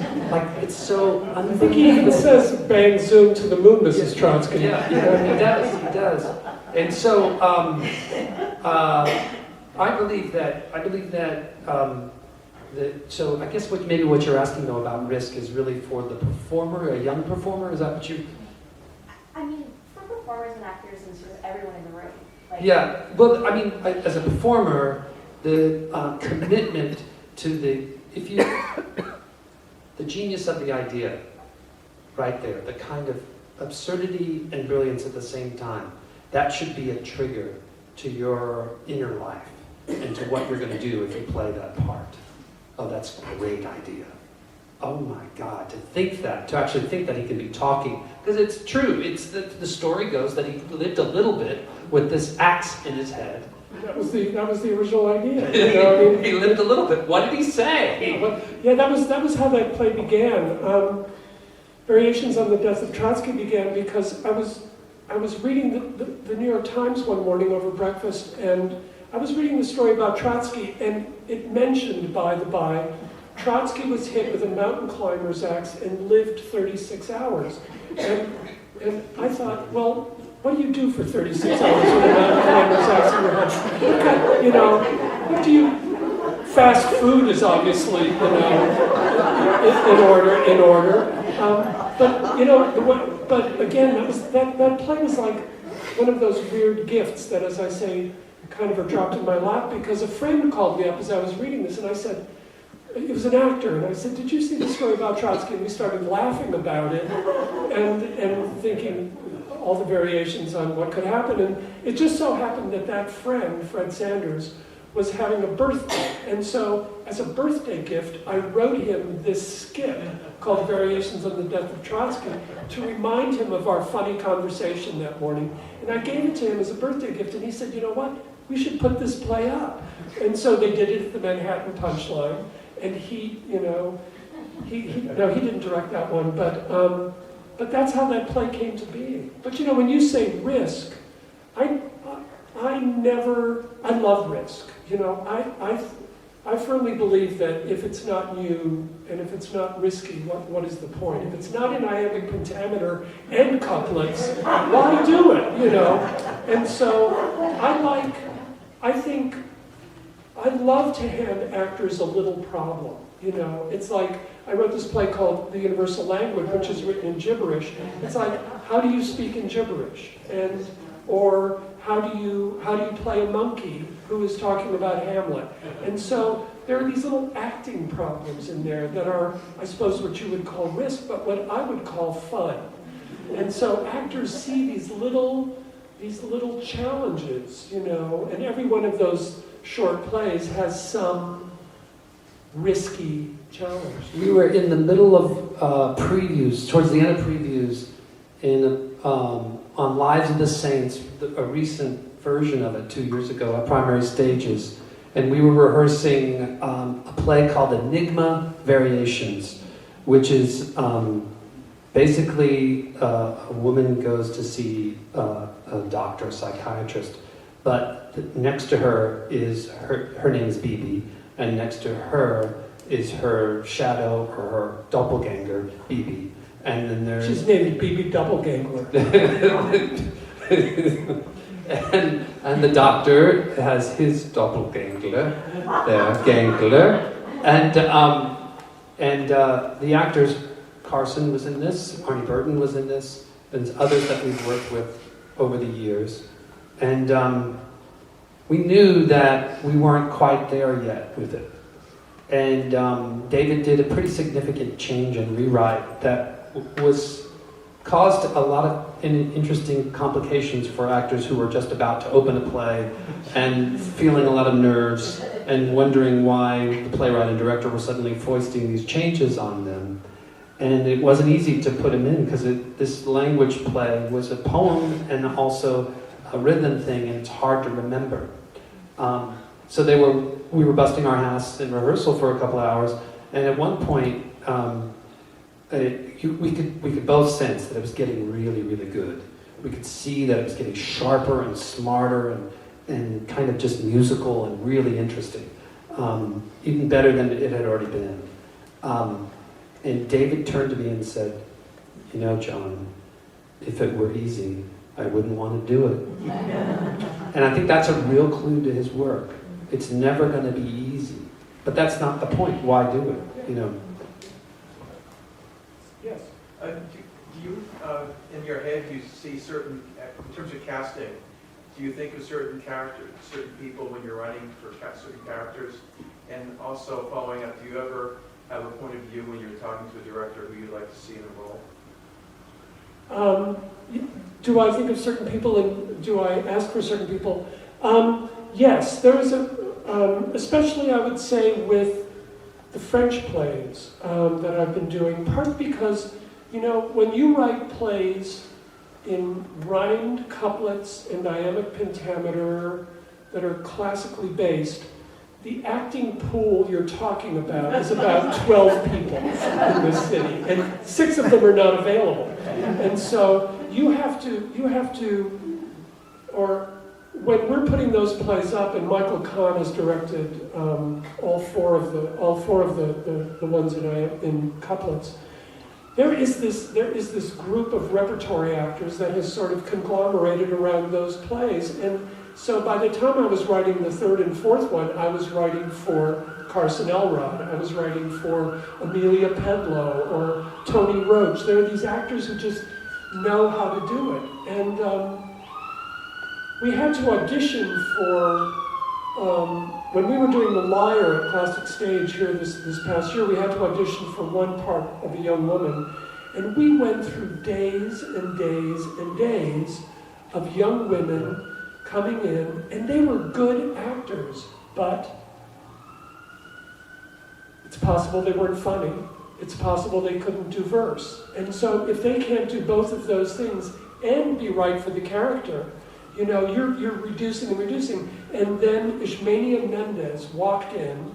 It's so I think he even says, "Bang, zoom to the moon, Mrs. Trotsky." Yeah, he does. And so I believe that so I guess maybe what you're asking though about risk is really for the performer, a young performer. Is that what you? I mean, for performers and actors and sort of everyone in the room. Like, Yeah. Well, I mean, as a performer, the commitment to the genius of the idea, right there, the kind of absurdity and brilliance at the same time, that should be a trigger to your inner life and to what you're going to do if you play that part. Oh, that's a great idea. Oh my God, to actually think that he can be talking, because it's true. It's the story goes that he lived a little bit with this axe in his head. That was the original idea. You know, I mean, He lived a little bit. What did he say? yeah, that was how that play began. Variations on the Death of Trotsky began because I was reading the New York Times one morning over breakfast, and I was reading the story about Trotsky, and it mentioned, by the by, Trotsky was hit with a mountain climber's axe and lived 36 hours. And I thought, well, what do you do for 36 hours with a mountain climber's axe in your head? You know, what do you... Fast food is obviously, you know, in order. But you know, but again, that play was like one of those weird gifts that, as I say, kind of are dropped in my lap, because a friend called me up as I was reading this, and I said, it was an actor, and I said, did you see the story about Trotsky? And we started laughing about it, and thinking all the variations on what could happen. And it just so happened that friend, Fred Sanders, was having a birthday. And so, as a birthday gift, I wrote him this skit called Variations on the Death of Trotsky to remind him of our funny conversation that morning. And I gave it to him as a birthday gift, and he said, you know what? We should put this play up. And so they did it at the Manhattan Punchline. And he, you know, he didn't direct that one, but that's how that play came to be. But you know, when you say risk, I love risk. You know, I firmly believe that if it's not new and if it's not risky, what is the point? If it's not in iambic pentameter and couplets, why do it? You know, and so I love to hand actors a little problem. You know, it's like, I wrote this play called The Universal Language, which is written in gibberish. It's like, how do you speak in gibberish? Or how do you play a monkey who is talking about Hamlet? And so there are these little acting problems in there that are, I suppose, what you would call risk, but what I would call fun. And so actors see these little challenges, you know, and every one of those short plays has some risky challenge. We were in the middle of previews, towards the end of previews, on Lives of the Saints, a recent version of it 2 years ago at Primary Stages. And we were rehearsing a play called Enigma Variations, which is basically a woman goes to see a doctor, a psychiatrist, but next to her is her name is Bibi, and next to her is her shadow or her doppelganger, Bibi. And then there's... She's named Bibi Doppelganger. and the doctor has his doppelganger, gangler. And the actors, Carson was in this, Arnie Burton was in this, and others that we've worked with over the years. And we knew that we weren't quite there yet with it. And David did a pretty significant change and rewrite that caused a lot of interesting complications for actors who were just about to open a play and feeling a lot of nerves and wondering why the playwright and director were suddenly foisting these changes on them. And it wasn't easy to put them in because this language play was a poem and also a rhythm thing, and it's hard to remember. So we were busting our ass in rehearsal for a couple of hours, and at one point we could both sense that it was getting really, really good. We could see that it was getting sharper and smarter and kind of just musical and really interesting, even better than it had already been. And David turned to me and said, you know, John, if it were easy, I wouldn't want to do it. And I think that's a real clue to his work. It's never going to be easy. But that's not the point. Why do it? You know. Yes. Do you, in your head, do you see certain, in terms of casting, do you think of certain characters, certain people when you're writing for certain characters? And also, following up, do you ever have a point of view when you're talking to a director who you'd like to see in a role? Do I think of certain people and do I ask for certain people? Yes, there is especially I would say with the French plays that I've been doing, part because, you know, when you write plays in rhymed couplets and iambic pentameter that are classically based, the acting pool you're talking about is about 12 people in this city, and 6 of them are not available. And so you have to, or when we're putting those plays up, and Michael Kahn has directed all four of the ones in couplets, there is this group of repertory actors that has sort of conglomerated around those plays. And so by the time I was writing the 3rd and 4th one, I was writing for Carson Elrod, I was writing for Amelia Pedlow or Tony Roach. There are these actors who just know how to do it. And we had to audition for, when we were doing The Liar at Plastic Stage here this past year, we had to audition for one part of a young woman. And we went through days and days and days of young women coming in, and they were good actors, but it's possible they weren't funny. It's possible they couldn't do verse. And so if they can't do both of those things and be right for the character, you know, you're reducing and reducing. And then Ishmania Mendez walked in,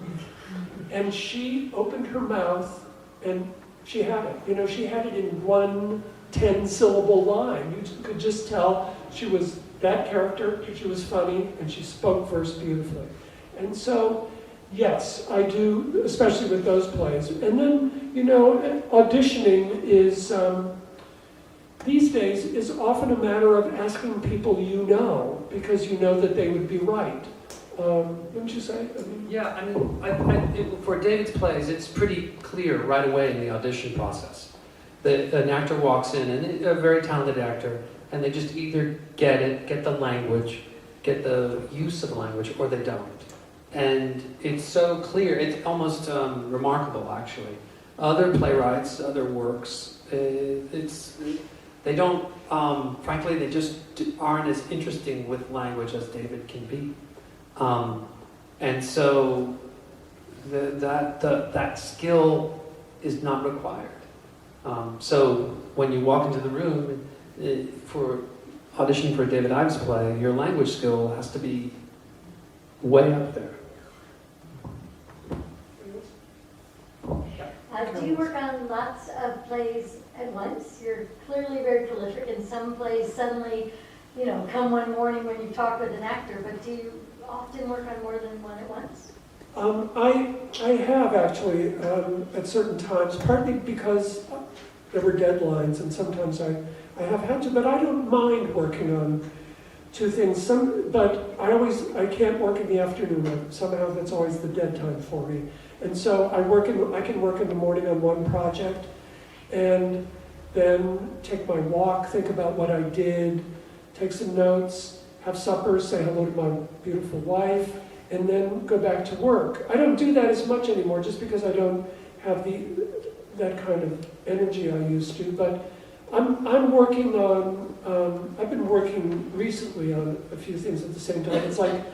and she opened her mouth, and she had it. You know, she had it in one 10-syllable line. You could just tell she was that character, she was funny, and she spoke verse beautifully. And so, yes, I do, especially with those plays. And then, you know, auditioning is, these days, is often a matter of asking people you know, because you know that they would be right. Wouldn't you say? I mean, Yeah, I mean, for David's plays, it's pretty clear right away in the audition process. An actor walks in, and a very talented actor, and they just either get it, get the language, get the use of the language, or they don't. And it's so clear, it's almost remarkable, actually. Other playwrights, other works, they don't, frankly, they just aren't as interesting with language as David can be. And so that skill is not required. So when you walk into the room for audition for a David Ives play, your language skill has to be way up there. Do you work on lots of plays at once? You're clearly very prolific, and some plays suddenly, you know, come one morning when you talk with an actor, but do you often work on more than one at once? I have actually at certain times, partly because there were deadlines, and sometimes I have had to, but I don't mind working on 2 things. But I can't work in the afternoon. Somehow that's always the dead time for me. And so I can work in the morning on one project, and then take my walk, think about what I did, take some notes, have supper, say hello to my beautiful wife, and then go back to work. I don't do that as much anymore, just because I don't have that kind of energy I used to. But I'm working on. I've been working recently on a few things at the same time. It's like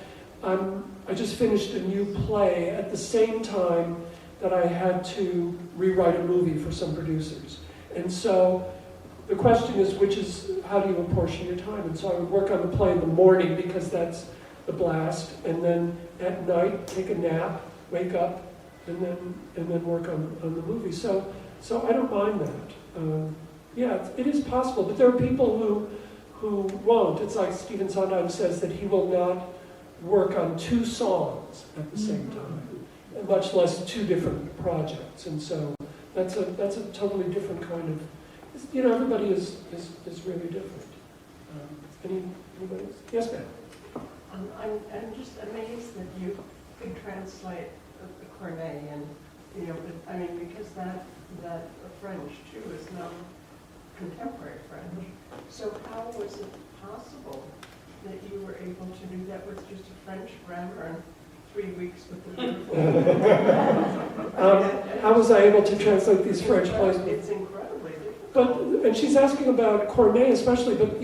I just finished a new play at the same time that I had to rewrite a movie for some producers. And so the question is, how do you apportion your time? And so I would work on the play in the morning, because that's the blast, and then at night take a nap, wake up, and then work on the movie. So I don't mind that. Yeah, it is possible, but there are people who won't. It's like Stephen Sondheim says that he will not work on 2 songs at the same time, much less 2 different projects. And so that's a totally different kind of, you know, everybody is really different. Anybody else? Yes, ma'am. I'm just amazed that you could translate the Corneille and, but, I mean, because that French too is now contemporary French. So how was it possible that you were able to do that with just a French grammar and 3 weeks with the How was I able to translate these French plays? It's incredibly difficult. But, and she's asking about Corneille especially, but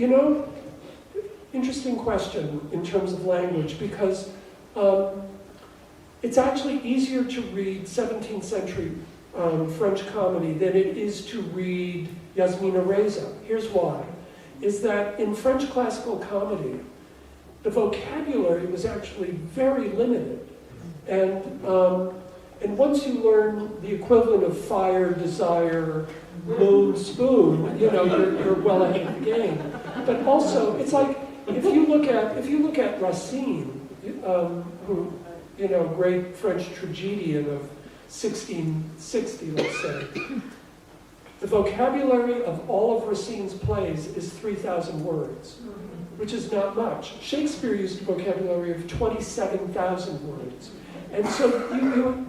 interesting question in terms of language, because it's actually easier to read 17th century French comedy than it is to read Yasmina Reza. Here's why. Is that in French classical comedy, the vocabulary was actually very limited. And once you learn the equivalent of fire, desire, moon, spoon, you're well ahead of the game. But also, it's like, if you look at Racine, who, great French tragedian of 1660, let's say, the vocabulary of all of Racine's plays is 3,000 words, which is not much. Shakespeare used a vocabulary of 27,000 words. And so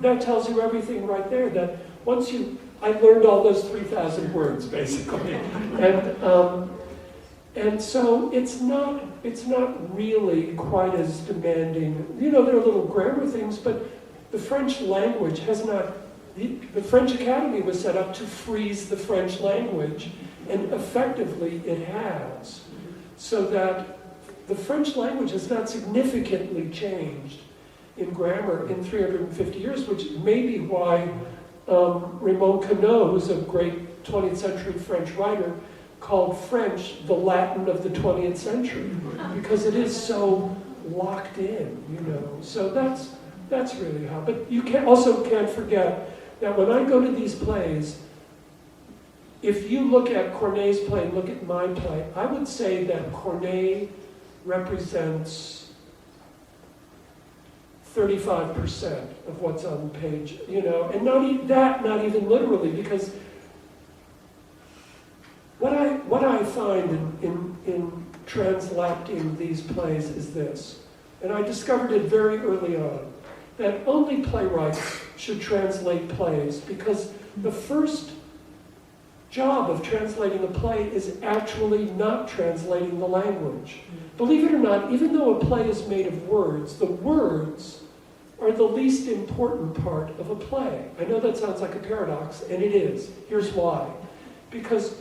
that tells you everything right there, that I learned all those 3,000 words, basically. And so it's not really quite as demanding. There are little grammar things, but the French language has not, the French Academy was set up to freeze the French language, and effectively it has. So that the French language has not significantly changed in grammar in 350 years, which may be why Raymond Queneau, who's a great 20th century French writer, called French the Latin of the 20th century, because it is so locked in, So that's really how. But you also can't forget that when I go to these plays, if you look at Corneille's play and look at my play, I would say that Corneille represents 35% of what's on the page, and not even literally, because what I find in translating these plays is this, and I discovered it very early on, that only playwrights should translate plays, because the first job of translating a play is actually not translating the language. Believe it or not, even though a play is made of words, the words are the least important part of a play. I know that sounds like a paradox, and it is. Here's why. Because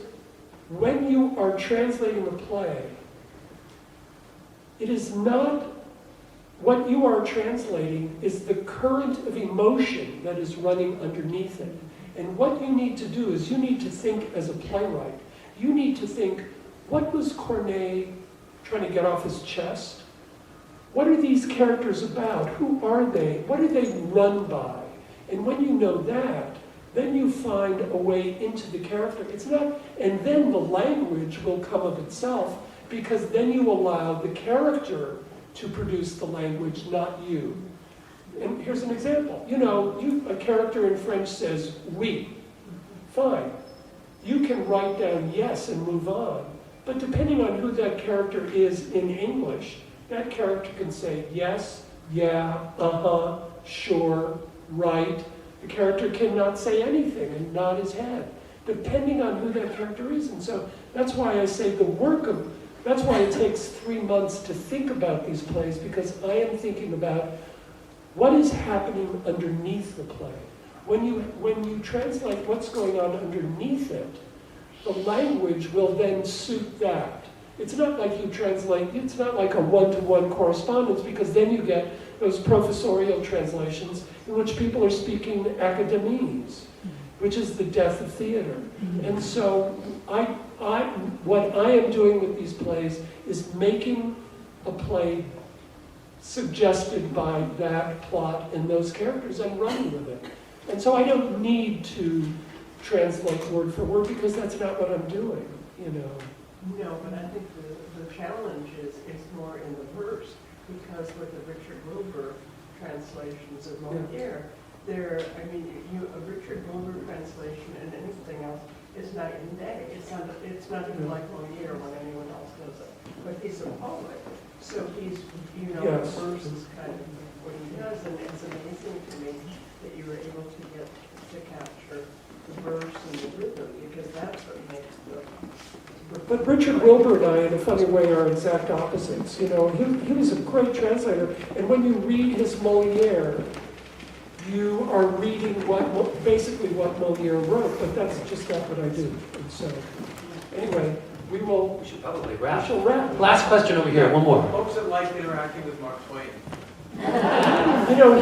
when you are translating a play, it is not, what you are translating is the current of emotion that is running underneath it. And what you need to do is you need to think as a playwright. You need to think, what was Corneille trying to get off his chest? What are these characters about? Who are they? What are they run by? And when you know that, then you find a way into the character. It's not, and then the language will come of itself, because then you allow the character to produce the language, not you. And here's an example. A character in French says, oui. Fine. You can write down yes and move on. But depending on who that character is in English, that character can say yes, yeah, uh-huh, sure, right. The character cannot say anything and nod his head, depending on who that character is. And so that's why I say that's why it takes 3 months to think about these plays, because I am thinking about what is happening underneath the play. When you translate what's going on underneath it, the language will then suit that. It's not like it's not like a one-to-one correspondence, because then you get those professorial translations in which people are speaking academies, which is the death of theater. And so what I am doing with these plays is making a play suggested by that plot and those characters and running with it. And so I don't need to translate word for word, because that's not what I'm doing, No, but I think the challenge is more in the verse, because with the Richard Wilbur translations of Molière, a Richard Wilbur translation and anything else is night and day. It's not even like Moliere when anyone else does it, but he's a poet. So he's, Yes. verse is kind of what he does, and it's amazing to me that you were able to get to capture the verse and the rhythm, because that's what makes the. But Richard Wilbur and I, in a funny way, are exact opposites. He was a great translator, and when you read his Moliere, you are reading basically what Moliere wrote, but that's just not what I do. And so, anyway, we should probably wrap. shall wrap. Last question over here, one more. Folks that like interacting with Mark Twain.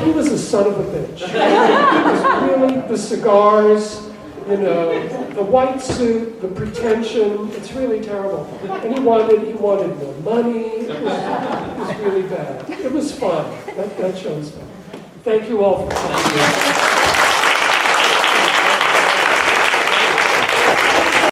He was a son of a bitch. It was really the cigars, the white suit, the pretension. It's really terrible. And he wanted more money. It was really bad. It was fun. That show's fun. Thank you all for coming. Thank you.